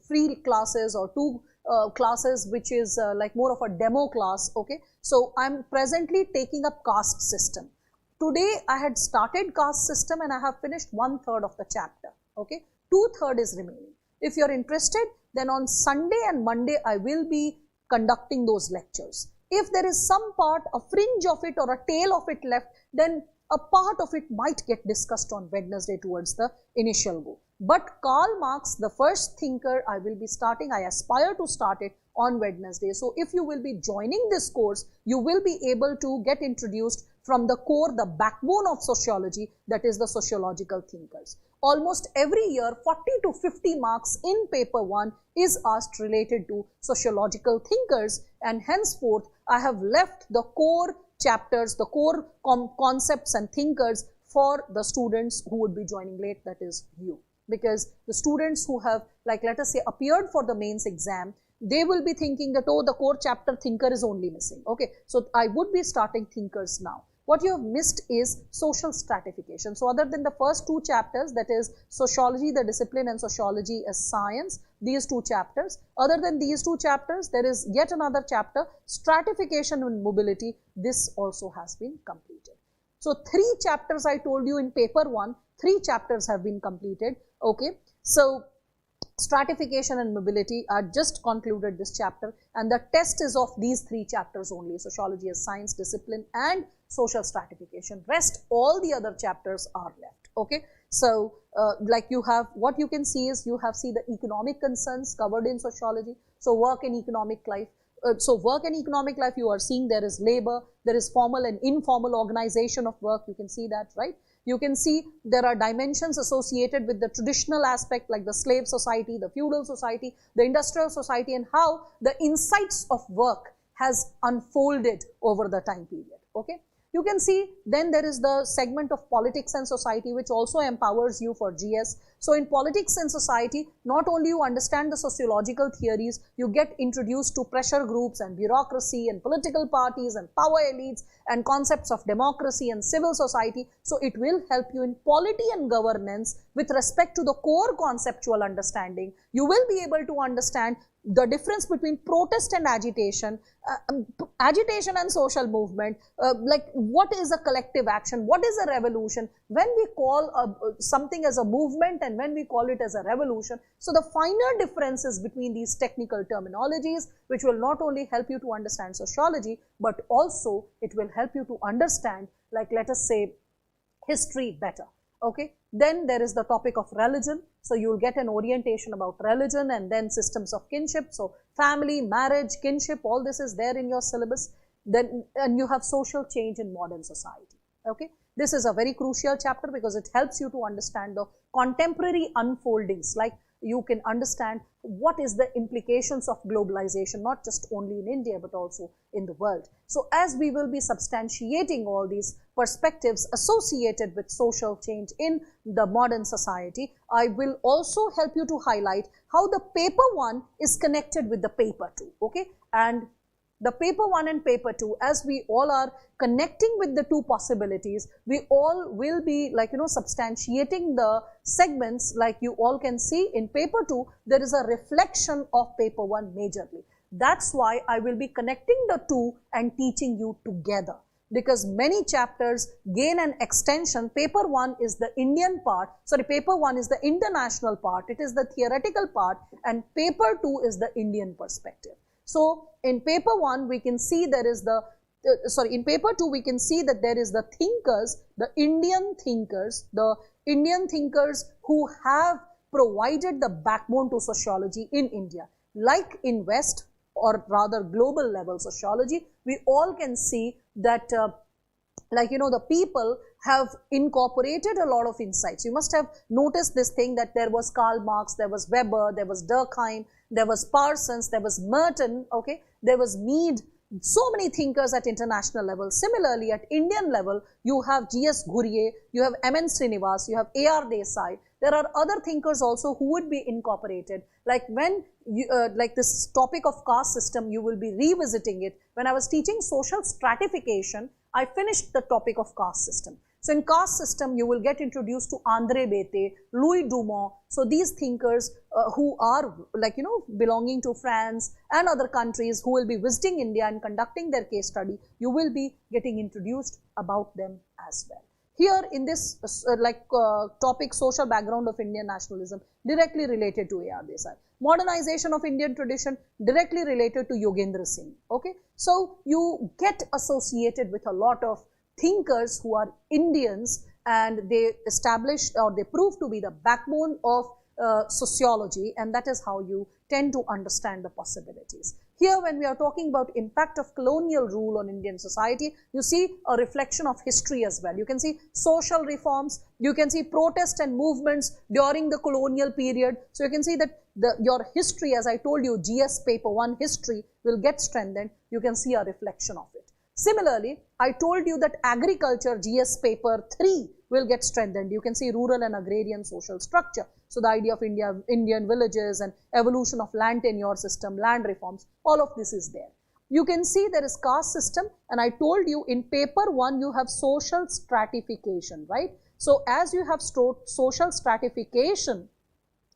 free classes or 2 classes which is like more of a demo class. Okay, so I'm presently taking up caste system. Today I had started caste system and I have finished 1/3 of the chapter. Okay, 2/3 is remaining. If you're interested, then on Sunday and Monday I will be conducting those lectures. If there is some part, a fringe of it or a tail of it left, then a part of it might get discussed on Wednesday towards the initial goal. But Karl Marx, the first thinker, I will be starting, I aspire to start it on Wednesday. So if you will be joining this course, you will be able to get introduced from the core, the backbone of sociology, that is the sociological thinkers. Almost every year, 40 to 50 marks in paper 1 is asked related to sociological thinkers, and henceforth, I have left the core chapters, the core concepts and thinkers for the students who would be joining late, that is you. Because the students who have, like let us say, appeared for the mains exam, they will be thinking that, oh, the core chapter thinker is only missing. Okay, so I would be starting thinkers now. What you have missed is social stratification. So other than the first 2 chapters, that is sociology, the discipline, and sociology as science, these 2 chapters, other than these 2 chapters, there is yet another chapter, stratification and mobility. This also has been completed. So 3 chapters I told you in paper 1, 3 chapters have been completed. Okay, so stratification and mobility, I just concluded this chapter, and the test is of these 3 chapters only: sociology as science, discipline, and social stratification. Rest, all the other chapters are left. Okay, so like you have, what you can see is you have the economic concerns covered in sociology. So work and economic life. So work and economic life, you are seeing there is labor, there is formal and informal organization of work. You can see that, right? You can see there are dimensions associated with the traditional aspect, like the slave society, the feudal society, the industrial society, and how the insights of work has unfolded over the time period. Okay, you can see then there is the segment of politics and society, which also empowers you for GS. So in politics and society, not only you understand the sociological theories, you get introduced to pressure groups and bureaucracy and political parties and power elites and concepts of democracy and civil society. So it will help you in polity and governance with respect to the core conceptual understanding. You will be able to understand the difference between protest and agitation, agitation and social movement, like what is a collective action, what is a revolution, when we call something as a movement and when we call it as a revolution. So the finer differences between these technical terminologies, which will not only help you to understand sociology, but also it will help you to understand, like let us say, history better. Okay, then there is the topic of religion. So you will get an orientation about religion, and then systems of kinship. So family, marriage, kinship, all this is there in your syllabus. Then and you have social change in modern society. Okay, this is a very crucial chapter because it helps you to understand the contemporary unfoldings, like you can understand what is the implications of globalization, not just only in India, but also in the world. So as we will be substantiating all these perspectives associated with social change in the modern society, I will also help you to highlight how the paper 1 is connected with the paper 2, okay? And the paper 1 and paper 2, as we all are connecting with the 2 possibilities, we all will be like, substantiating the segments. Like you all can see in paper 2, there is a reflection of paper 1 majorly. That's why I will be connecting the 2 and teaching you together, because many chapters gain an extension. Paper 1 is the Indian part, paper 1 is the international part, it is the theoretical part, and paper 2 is the Indian perspective. So in paper 1, we can see there is the in paper 2 we can see that there is the thinkers, the Indian thinkers who have provided the backbone to sociology in India. Like in West, or rather global level sociology, we all can see that the people have incorporated a lot of insights. You must have noticed this thing, that there was Karl Marx, there was Weber, there was Durkheim, there was Parsons, there was Merton, okay, there was Mead, so many thinkers at international level. Similarly, at Indian level, you have G.S. Ghurye, you have M.N. Srinivas, you have A.R. Desai. There are other thinkers also who would be incorporated. Like when you, like this topic of caste system, you will be revisiting it. When I was teaching social stratification, I finished the topic of caste system. So in caste system, you will get introduced to André Bete, Louis Dumont. So these thinkers who are belonging to France and other countries, who will be visiting India and conducting their case study, you will be getting introduced about them as well. Here in this topic, social background of Indian nationalism, directly related to A.R. Desai. Modernization of Indian tradition, directly related to Yogendra Singh. Okay, so you get associated with a lot of thinkers who are Indians, and they established, or they prove to be the backbone of sociology, and that is how you tend to understand the possibilities. Here, when we are talking about impact of colonial rule on Indian society, you see a reflection of history as well. You can see social reforms, you can see protests and movements during the colonial period. So you can see that your history, as I told you, GS paper 1 history will get strengthened. You can see a reflection of it. Similarly, I told you that agriculture, GS paper 3 will get strengthened. You can see rural and agrarian social structure. So the idea of Indian villages and evolution of land tenure system, land reforms, all of this is there. You can see there is caste system, and I told you in paper 1 you have social stratification, right? So as you have social stratification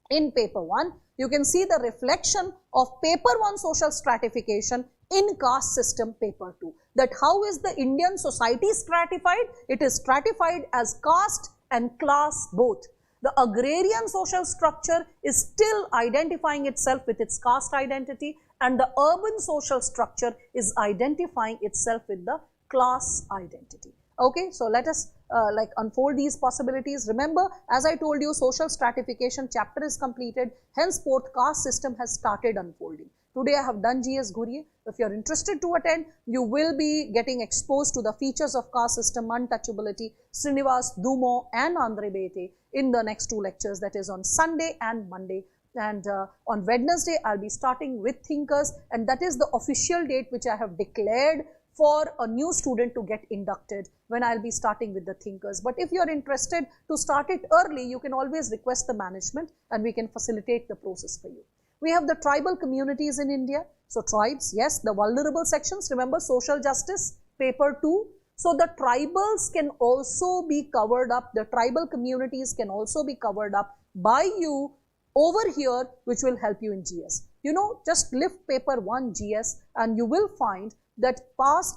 in paper 1, you can see the reflection of paper 1 social stratification in caste system paper 2. That how is the Indian society stratified? It is stratified as caste and class both. The agrarian social structure is still identifying itself with its caste identity, and the urban social structure is identifying itself with the class identity. Okay, so let us unfold these possibilities. Remember, as I told you, social stratification chapter is completed, henceforth caste system has started unfolding. Today I have done G.S. Ghurye. If you are interested to attend, you will be getting exposed to the features of caste system, untouchability, Srinivas, Dumont and André Bete in the next 2 lectures, that is on Sunday and Monday. And on Wednesday, I'll be starting with thinkers, and that is the official date which I have declared for a new student to get inducted, when I'll be starting with the thinkers. But if you're interested to start it early, you can always request the management and we can facilitate the process for you. We have the tribal communities in India. So tribes, yes, the vulnerable sections, remember social justice, paper 2. So the tribals can also be covered up, the tribal communities can also be covered up by you over here, which will help you in GS. You know, just lift paper 1 GS and you will find that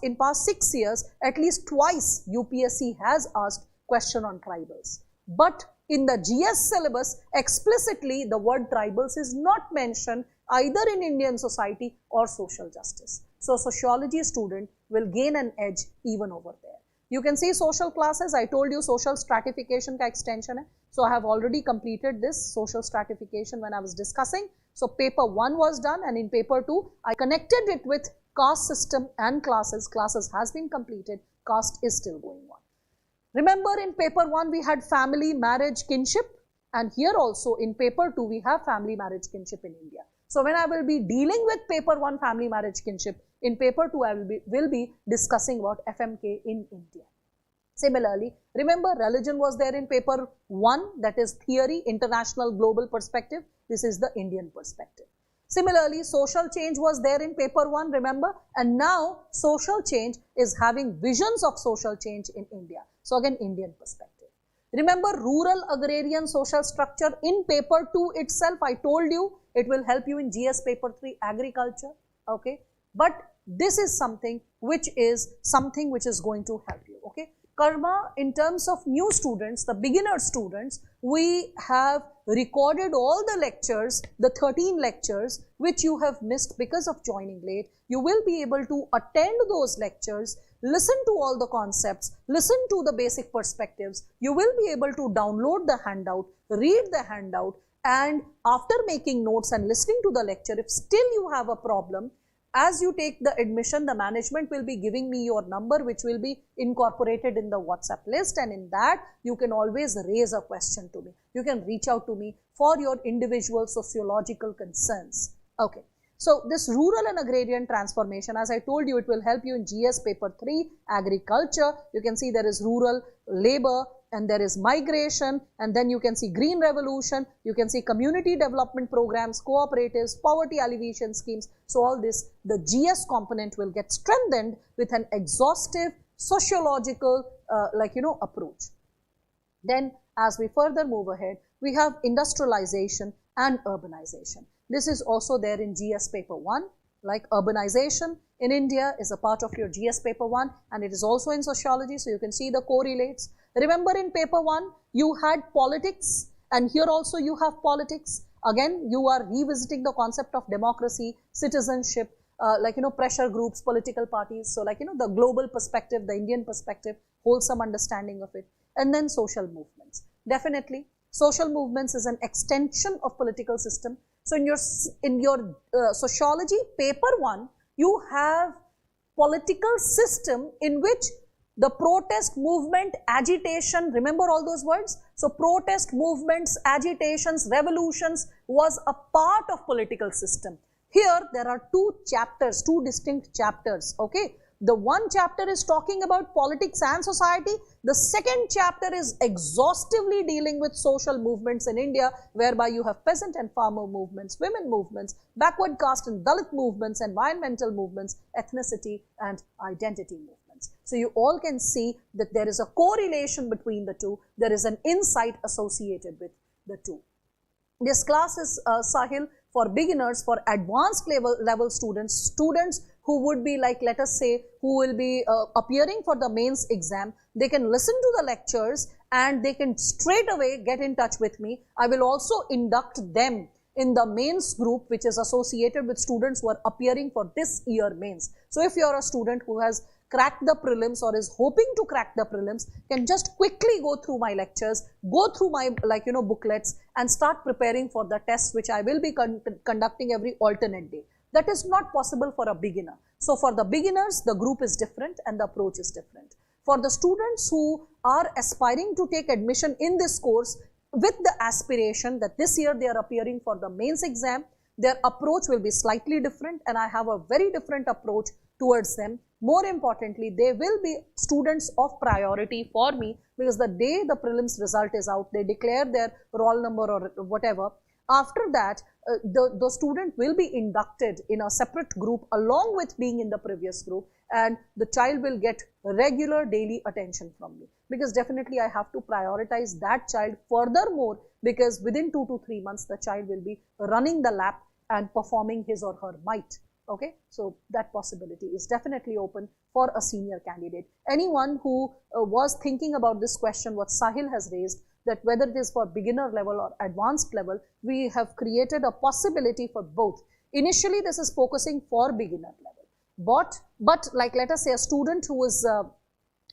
in past 6 years, at least twice UPSC has asked question on tribals. But in the GS syllabus, explicitly the word tribals is not mentioned either in Indian society or social justice. So sociology student will gain an edge even over there. You can see social classes. I told you social stratification ka extension hai. So I have already completed this social stratification when I was discussing. So paper 1 was done, and in paper 2 I connected it with caste system and classes. Classes has been completed, caste is still going on. Remember, in paper 1 we had family, marriage, kinship, and here also in paper 2 we have family, marriage, kinship in India. So when I will be dealing with paper 1 family, marriage, kinship, in paper 2 I will be discussing about FMK in India. Similarly, remember religion was there in paper 1, that is theory, international, global perspective. This is the Indian perspective. Similarly, social change was there in paper 1, remember, and now social change is having visions of social change in India. So again, Indian perspective. Remember rural agrarian social structure in paper 2 itself. I told you it will help you in GS paper 3 agriculture. Okay, but this is something which is going to help you. Okay, Karma, in terms of new students, the beginner students, we have recorded all the lectures, the 13 lectures which you have missed because of joining late. You will be able to attend those lectures, listen to all the concepts, listen to the basic perspectives. You will be able to download the handout, read the handout, and after making notes and listening to the lecture, if still you have a problem, as you take the admission, the management will be giving me your number, which will be incorporated in the WhatsApp list, and in that you can always raise a question to me. You can reach out to me for your individual sociological concerns. Okay. So this rural and agrarian transformation, as I told you, it will help you in GS paper 3, agriculture. You can see there is rural labor, and there is migration, and then you can see green revolution, you can see community development programs, cooperatives, poverty alleviation schemes. So all this, the GS component will get strengthened with an exhaustive sociological approach. Then as we further move ahead, we have industrialization and urbanization. This is also there in GS paper 1, like urbanization in India is a part of your GS paper 1, and it is also in sociology, so you can see the correlates. Remember in paper 1, you had politics, and here also you have politics. Again, you are revisiting the concept of democracy, citizenship, pressure groups, political parties. So the global perspective, the Indian perspective, wholesome understanding of it. And then social movements. Definitely, social movements is an extension of political system. So in your sociology paper 1, you have political system in which the protest movement, agitation, remember all those words? So protest movements, agitations, revolutions was a part of political system. Here there are two chapters, two distinct chapters, okay? The one chapter is talking about politics and society. The second chapter is exhaustively dealing with social movements in India, whereby you have peasant and farmer movements, women movements, backward caste and Dalit movements, environmental movements, ethnicity and identity movements. So you all can see that there is a correlation between the two. There is an insight associated with the two. This class is Sahil for beginners, for advanced level students who would be like, let us say, who will be appearing for the mains exam. They can listen to the lectures and they can straight away get in touch with me. I will also induct them in the mains group, which is associated with students who are appearing for this year mains. So if you are a student who has cracked the prelims or is hoping to crack the prelims, can just quickly go through my lectures, go through my booklets and start preparing for the tests which I will be conducting every alternate day. That is not possible for a beginner. So for the beginners, the group is different and the approach is different. For the students who are aspiring to take admission in this course with the aspiration that this year they are appearing for the mains exam, their approach will be slightly different, and I have a very different approach towards them. More importantly, they will be students of priority for me, because the day the prelims result is out, they declare their roll number or whatever. After that, the student will be inducted in a separate group along with being in the previous group, and the child will get regular daily attention from me, because definitely I have to prioritize that child furthermore, because within 2 to 3 months the child will be running the lab and performing his or her might. Okay, so that possibility is definitely open for a senior candidate. Anyone who was thinking about this question, what Sahil has raised, that whether it is for beginner level or advanced level, we have created a possibility for both. Initially, this is focusing for beginner level, but like let us say a student who is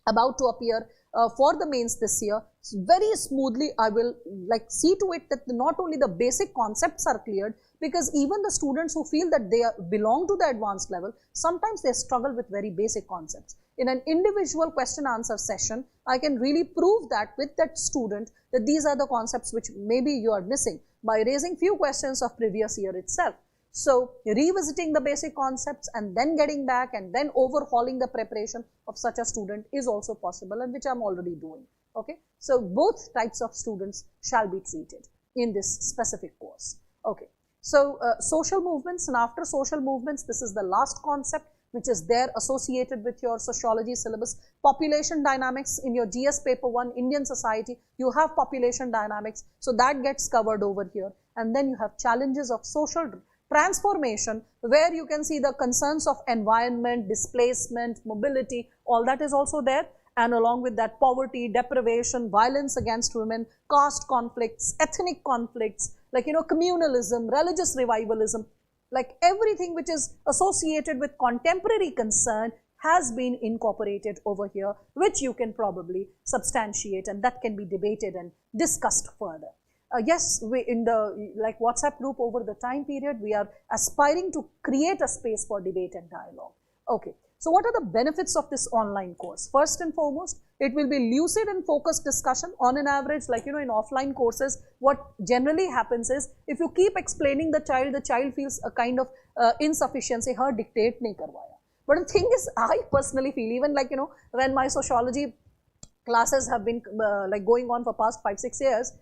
about to appear for the mains this year, very smoothly I will see to it that not only the basic concepts are cleared, because even the students who feel that they belong to the advanced level, sometimes they struggle with very basic concepts. In an individual question answer session, I can really prove that with that student that these are the concepts which maybe you are missing by raising few questions of previous year itself. So revisiting the basic concepts and then getting back and then overhauling the preparation of such a student is also possible, and which I am already doing. Okay, so both types of students shall be treated in this specific course. Okay, so social movements, and after social movements, this is the last concept which is there associated with your sociology syllabus. Population dynamics in your GS paper 1, Indian society, you have population dynamics, so that gets covered over here. And then you have challenges of social transformation, where you can see the concerns of environment, displacement, mobility, all that is also there. and along with that poverty, deprivation, violence against women, caste conflicts, ethnic conflicts, like, communalism, religious revivalism, like everything which is associated with contemporary concern has been incorporated over here, which you can probably substantiate, and that can be debated and discussed further. Yes, we in the like WhatsApp group over the time period, we are aspiring to create a space for debate and dialogue. Okay, so what are the benefits of this online course? First and foremost, it will be lucid and focused discussion. On an average, like, in offline courses, what generally happens is, if you keep explaining the child feels a kind of insufficiency, her dictate nahi karwaya. But the thing is, I personally feel, even like, when my sociology classes have been like going on for past 5-6 years,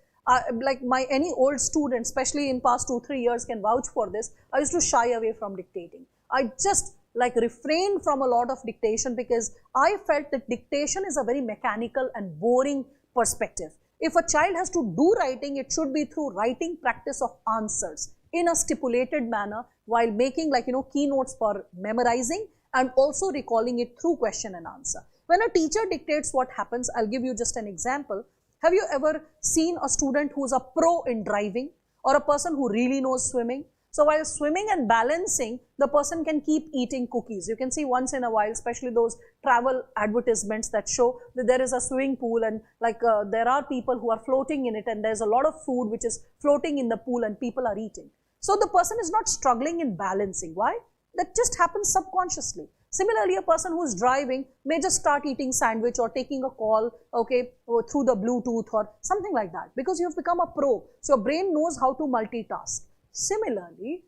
like any old student, especially in past 2-3 years, can vouch for this. I used to shy away from dictating. I just like refrained from a lot of dictation because I felt that dictation is a very mechanical and boring perspective. If a child has to do writing, it should be through writing practice of answers in a stipulated manner, while making like, keynotes for memorizing and also recalling it through question and answer. When a teacher dictates, what happens? I'll give you just an example. Have you ever seen a student who's a pro in driving, or a person who really knows swimming? So while swimming and balancing, the person can keep eating cookies. You can see once in a while, especially those travel advertisements that show that there is a swimming pool, and like there are people who are floating in it, and there's a lot of food which is floating in the pool and people are eating. So the person is not struggling in balancing. Why? That just happens subconsciously. Similarly, a person who is driving may just start eating sandwich or taking a call, okay, through the Bluetooth or something like that, because you've become a pro. So your brain knows how to multitask. Similarly,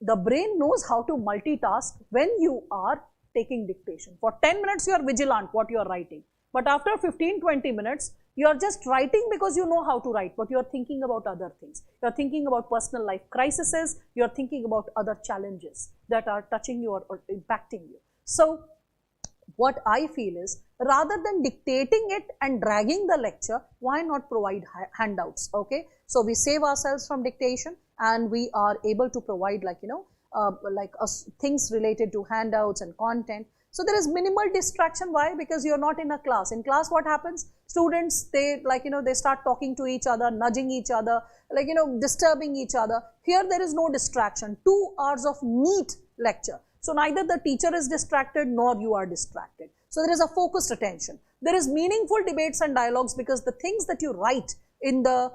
the brain knows how to multitask when you are taking dictation. For 10 minutes, you are vigilant what you are writing. But after 15-20 minutes, you are just writing because you know how to write, but you are thinking about other things. You are thinking about personal life crises. You are thinking about other challenges that are touching you or impacting you. So what I feel is, rather than dictating it and dragging the lecture, why not provide handouts? Okay, so we save ourselves from dictation and we are able to provide like, things related to handouts and content. So there is minimal distraction. Why? Because you're not in a class. In class, what happens? Students, they they start talking to each other, nudging each other, disturbing each other. Here there is no distraction. 2 hours of neat lecture. So neither the teacher is distracted nor you are distracted. So there is a focused attention. There is meaningful debates and dialogues, because the things that you write in the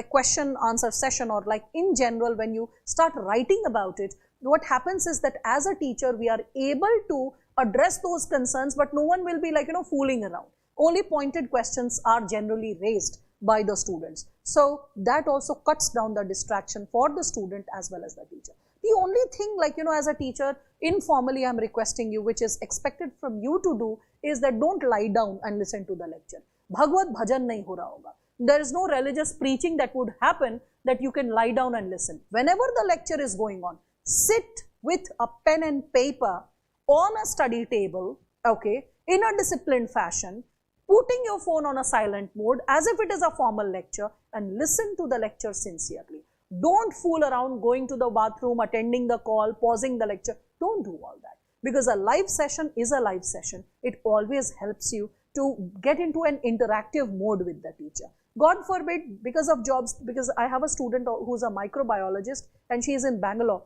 question answer session, or like in general when you start writing about it, what happens is that as a teacher we are able to address those concerns, but no one will be fooling around. Only pointed questions are generally raised by the students. So that also cuts down the distraction for the student as well as the teacher. The only thing as a teacher, informally I'm requesting you, which is expected from you to do, is that don't lie down and listen to the lecture. Bhagavad bhajan nahi ho raha hoga. There is no religious preaching that would happen that you can lie down and listen. Whenever the lecture is going on, sit with a pen and paper on a study table, okay, in a disciplined fashion, putting your phone on a silent mode as if it is a formal lecture, and listen to the lecture sincerely. Don't fool around going to the bathroom, attending the call, pausing the lecture. Don't do all that, because a live session is a live session. It always helps you to get into an interactive mode with the teacher. God forbid, because of jobs, because I have a student who's a microbiologist and she is in Bangalore.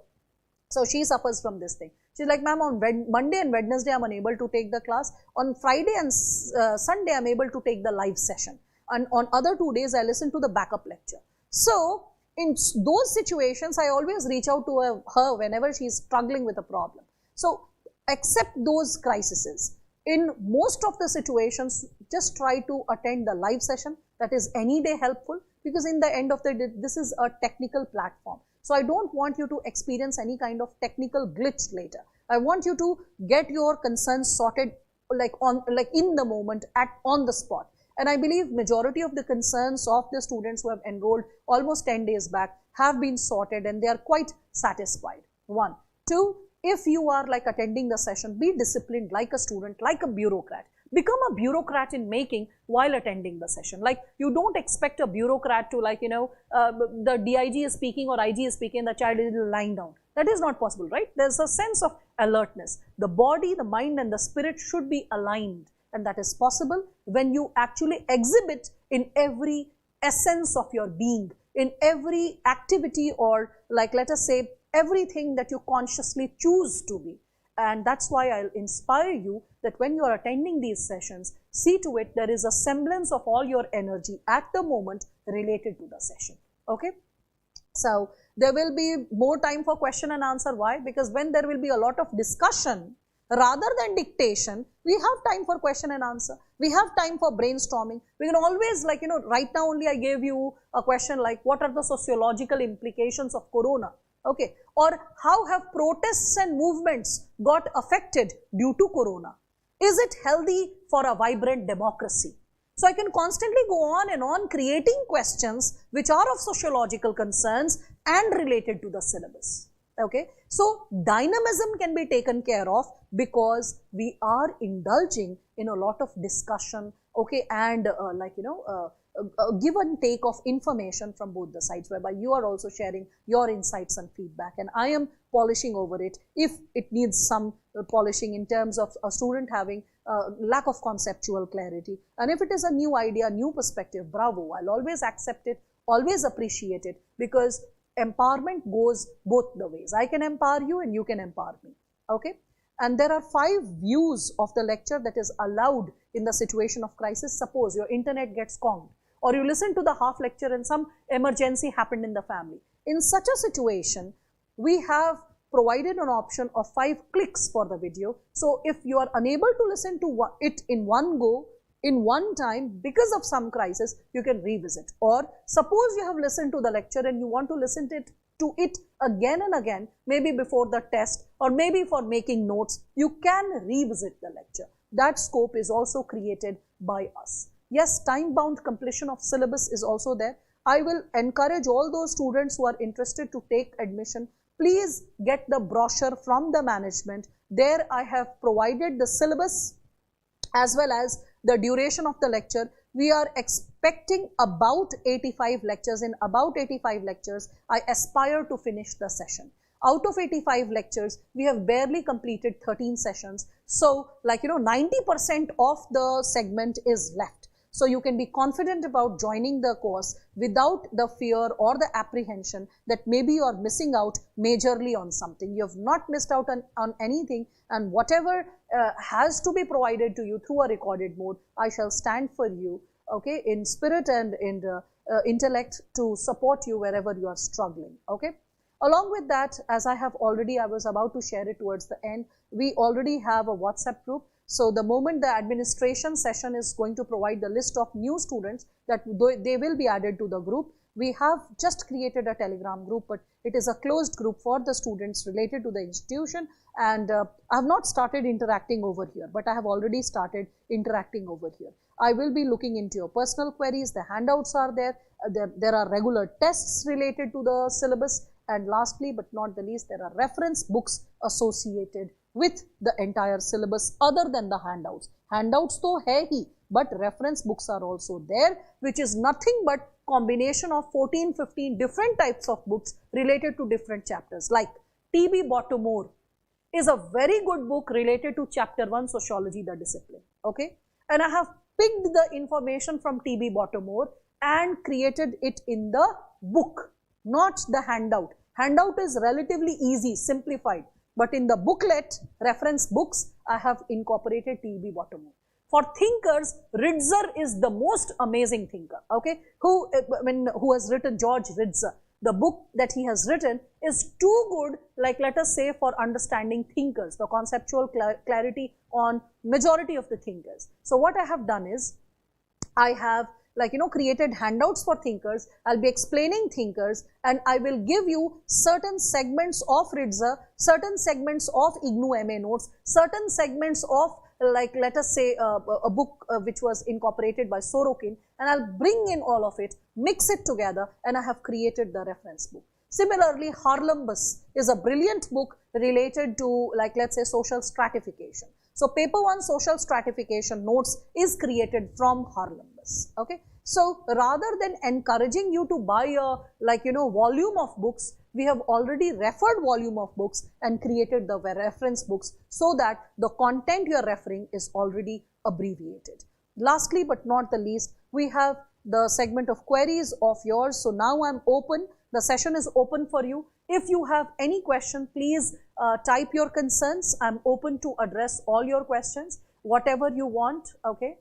So she suffers from this thing. She's like, ma'am, on Monday and Wednesday, I'm unable to take the class. On Friday and Sunday, I'm able to take the live session. And on other 2 days, I listen to the backup lecture. So in those situations, I always reach out to her whenever she's struggling with a problem. So accept those crises. In most of the situations, just try to attend the live session. That is any day helpful, because in the end of the day, this is a technical platform. So I don't want you to experience any kind of technical glitch later. I want you to get your concerns sorted in the moment, on the spot. And I believe majority of the concerns of the students who have enrolled almost 10 days back have been sorted, and they are quite satisfied. 1. 2, if you are attending the session, be disciplined like a student, like a bureaucrat. Become a bureaucrat in making while attending the session. You don't expect a bureaucrat to the DIG is speaking or IG is speaking, the child is lying down. That is not possible, right? There's a sense of alertness. The body, the mind and the spirit should be aligned and that is possible when you actually exhibit in every essence of your being, in every activity, or like let us say everything that you consciously choose to be. And that's why I'll inspire you that when you are attending these sessions, see to it there is a semblance of all your energy at the moment related to the session. Okay? So there will be more time for question and answer. Why? Because when there will be a lot of discussion rather than dictation, we have time for question and answer. We have time for brainstorming. We can always, like, right now only I gave you a question like, what are the sociological implications of corona? Okay, or how have protests and movements got affected due to corona? Is it healthy for a vibrant democracy? So I can constantly go on and on creating questions which are of sociological concerns and related to the syllabus. Okay, so dynamism can be taken care of because we are indulging in a lot of discussion, okay, and give and take of information from both the sides, whereby you are also sharing your insights and feedback, and I am polishing over it if it needs some polishing in terms of a student having lack of conceptual clarity. And if it is a new idea, new perspective, bravo, I'll always accept it, always appreciate it, because empowerment goes both the ways. I can empower you and you can empower me. Okay? And there are 5 views of the lecture that is allowed in the situation of crisis. Suppose your internet gets conked, or you listen to the half lecture and some emergency happened in the family. In such a situation, we have provided an option of 5 clicks for the video. So if you are unable to listen to it in one go, in one time, because of some crisis, you can revisit. Or suppose you have listened to the lecture and you want to listen to it again and again, maybe before the test or maybe for making notes, you can revisit the lecture. That scope is also created by us. Yes, time-bound completion of syllabus is also there. I will encourage all those students who are interested to take admission, please get the brochure from the management. There I have provided the syllabus as well as the duration of the lecture. We are expecting about 85 lectures. In about 85 lectures, I aspire to finish the session. Out of 85 lectures, we have barely completed 13 sessions. So, 90% of the segment is left. So you can be confident about joining the course without the fear or the apprehension that maybe you are missing out majorly on something. You have not missed out on anything, and whatever has to be provided to you through a recorded mode, I shall stand for you, okay, in spirit and in intellect to support you wherever you are struggling, okay. Along with that, as I was about to share it towards the end, we already have a WhatsApp group. So the moment the administration session is going to provide the list of new students that they will be added to the group. We have just created a Telegram group, but it is a closed group for the students related to the institution, and I have not started interacting over here, but I have already started interacting over here. I will be looking into your personal queries. The handouts are there. There are regular tests related to the syllabus, and lastly but not the least, there are reference books associated with the entire syllabus other than the handouts. Handouts to hai hi, but reference books are also there, which is nothing but combination of 14-15 different types of books related to different chapters. Like T.B. Baltimore is a very good book related to chapter 1, Sociology, the discipline. Okay, and I have picked the information from T.B. Baltimore and created it in the book, not the handout. Handout is relatively easy, simplified. But in the booklet, reference books, I have incorporated T.B. Baltimore. For thinkers, Ritzer is the most amazing thinker, okay, who has written George Ritzer. The book that he has written is too good, like let us say, for understanding thinkers, the conceptual clarity on majority of the thinkers. So what I have done is, I have created handouts for thinkers. I'll be explaining thinkers, and I will give you certain segments of Ritzer, certain segments of IGNOU MA notes, certain segments of, let us say, a book which was incorporated by Sorokin, and I'll bring in all of it, mix it together, and I have created the reference book. Similarly, Syllabus is a brilliant book related to, let's say, social stratification. So paper 1 social stratification notes is created from Syllabus. Okay. So rather than encouraging you to buy a volume of books, we have already referred volume of books and created the reference books so that the content you are referring is already abbreviated. Lastly but not the least, we have the segment of queries of yours. So now I'm open, the session is open for you. If you have any question, please type your concerns. I'm open to address all your questions, whatever you want, okay.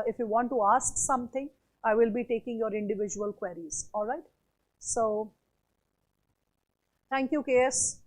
If you want to ask something, I will be taking your individual queries, all right. So, thank you, KS.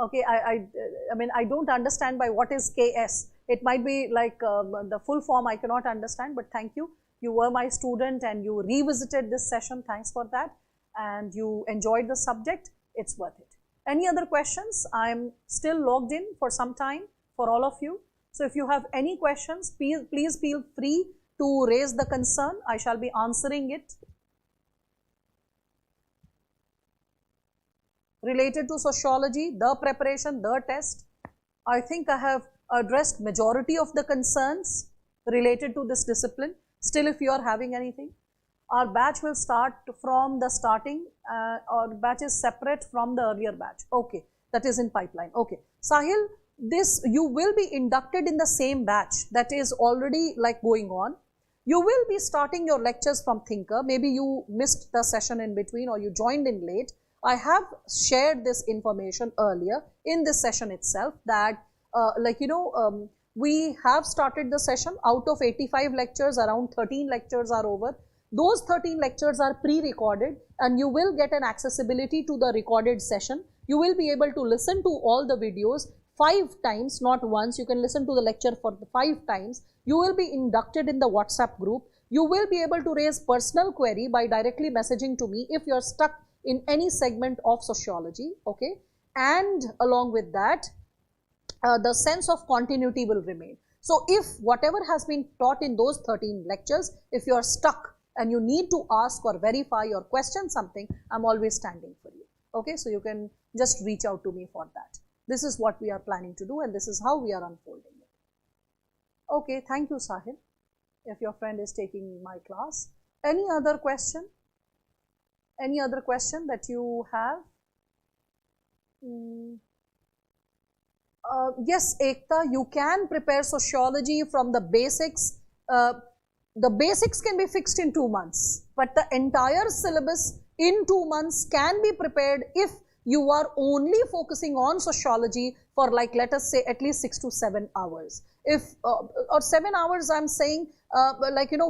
Okay, I mean, I don't understand by what is KS. It might be like the full form I cannot understand, but thank you. You were my student and you revisited this session. Thanks for that. And you enjoyed the subject. It's worth it. Any other questions? I'm still logged in for some time for all of you. So if you have any questions, please feel free to raise the concern. I shall be answering it. Related to sociology, the preparation, the test, I think I have addressed majority of the concerns related to this discipline. Still, if you are having anything, our batch will start from the starting, our batch is separate from the earlier batch. Okay, that is in pipeline. Okay, Sahil, this you will be inducted in the same batch that is already like going on. You will be starting your lectures from Thinker. Maybe you missed the session in between or you joined in late. I have shared this information earlier in this session itself that we have started the session. Out of 85 lectures, around 13 lectures are over. Those 13 lectures are pre-recorded and you will get an accessibility to the recorded session. You will be able to listen to all the videos 5 times, not once. You can listen to the lecture for 5 times. You will be inducted in the WhatsApp group. You will be able to raise personal query by directly messaging to me if you are stuck in any segment of sociology, okay. And along with that, the sense of continuity will remain. So if whatever has been taught in those 13 lectures, if you are stuck and you need to ask or verify or question something, I'm always standing for you, okay. So you can just reach out to me for that. This is what we are planning to do and this is how we are unfolding it. Okay, thank you, Sahil, if your friend is taking my class. Any other question? Any other question that you have? Yes, Ekta, you can prepare sociology from the basics. The basics can be fixed in 2 months, but the entire syllabus in 2 months can be prepared if you are only focusing on sociology for, like, let us say at least 6 to 7 hours. If or 7 hours, I'm saying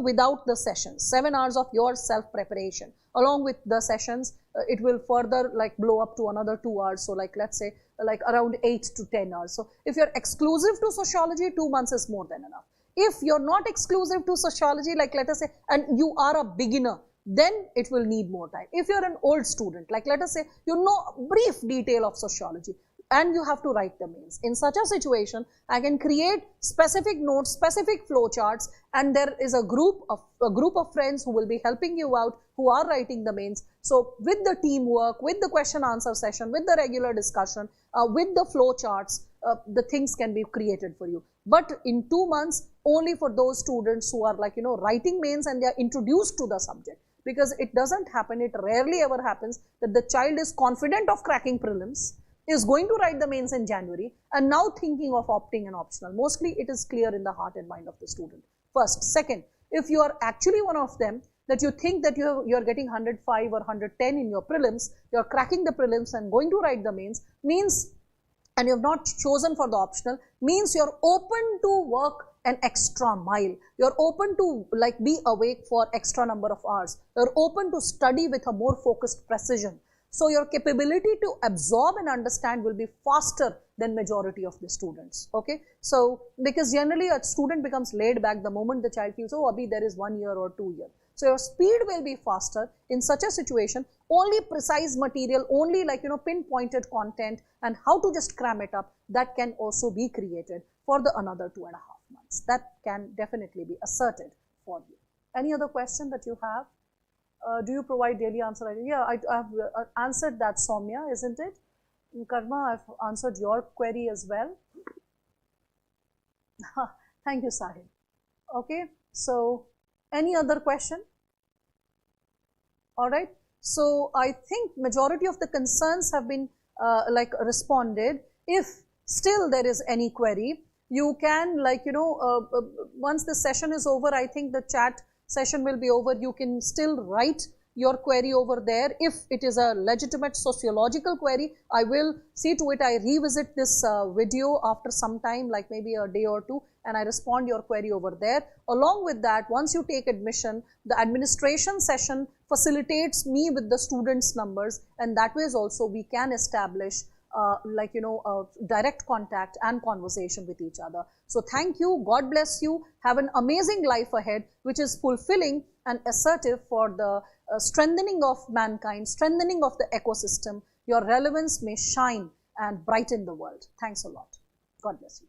without the sessions, 7 hours of your self preparation along with the sessions, it will further like blow up to another 2 hours. So like let's say like around 8 to 10 hours. So if you're exclusive to sociology, 2 months is more than enough. If you're not exclusive to sociology, like let us say, and you are a beginner, then it will need more time. If you're an old student, like let us say, you know brief detail of sociology and you have to write the mains. In such a situation, I can create specific notes, specific flowcharts, and there is a group of friends who will be helping you out, who are writing the mains. So with the teamwork, with the question answer session, with the regular discussion, with the flowcharts, the things can be created for you. But in 2 months, only for those students who are like, writing mains and they are introduced to the subject. Because it doesn't happen, it rarely ever happens that the child is confident of cracking prelims, is going to write the mains in January and now thinking of opting an optional. Mostly it is clear in the heart and mind of the student. First. Second, if you are actually one of them that you think that you are getting 105 or 110 in your prelims, you are cracking the prelims and going to write the mains, means, and you have not chosen for the optional, means you are open to work an extra mile. You are open to like be awake for extra number of hours. You are open to study with a more focused precision. So your capability to absorb and understand will be faster than majority of the students, okay. So because generally a student becomes laid back the moment the child feels, oh, abhi there is 1 year or 2 years. So your speed will be faster. In such a situation, only precise material, only like, pinpointed content and how to just cram it up, that can also be created for the another 2.5 months. That can definitely be asserted for you. Any other question that you have? Do you provide daily answer? Yeah, I have answered that, Soumya, isn't it? Karma, I've answered your query as well. Thank you, Sahil. Okay, so any other question? All right. So I think majority of the concerns have been responded. If still there is any query, you can, like, once the session is over, I think the chat session will be over, you can still write your query over there. If it is a legitimate sociological query, I will see to it I revisit this video after some time, like maybe a day or two, and I respond your query over there. Along with that, once you take admission, the administration session facilitates me with the students' numbers, and that way also we can establish direct contact and conversation with each other. So thank you, God bless you, have an amazing life ahead, which is fulfilling and assertive for the strengthening of mankind, strengthening of the ecosystem. Your relevance may shine and brighten the world. Thanks a lot. God bless you.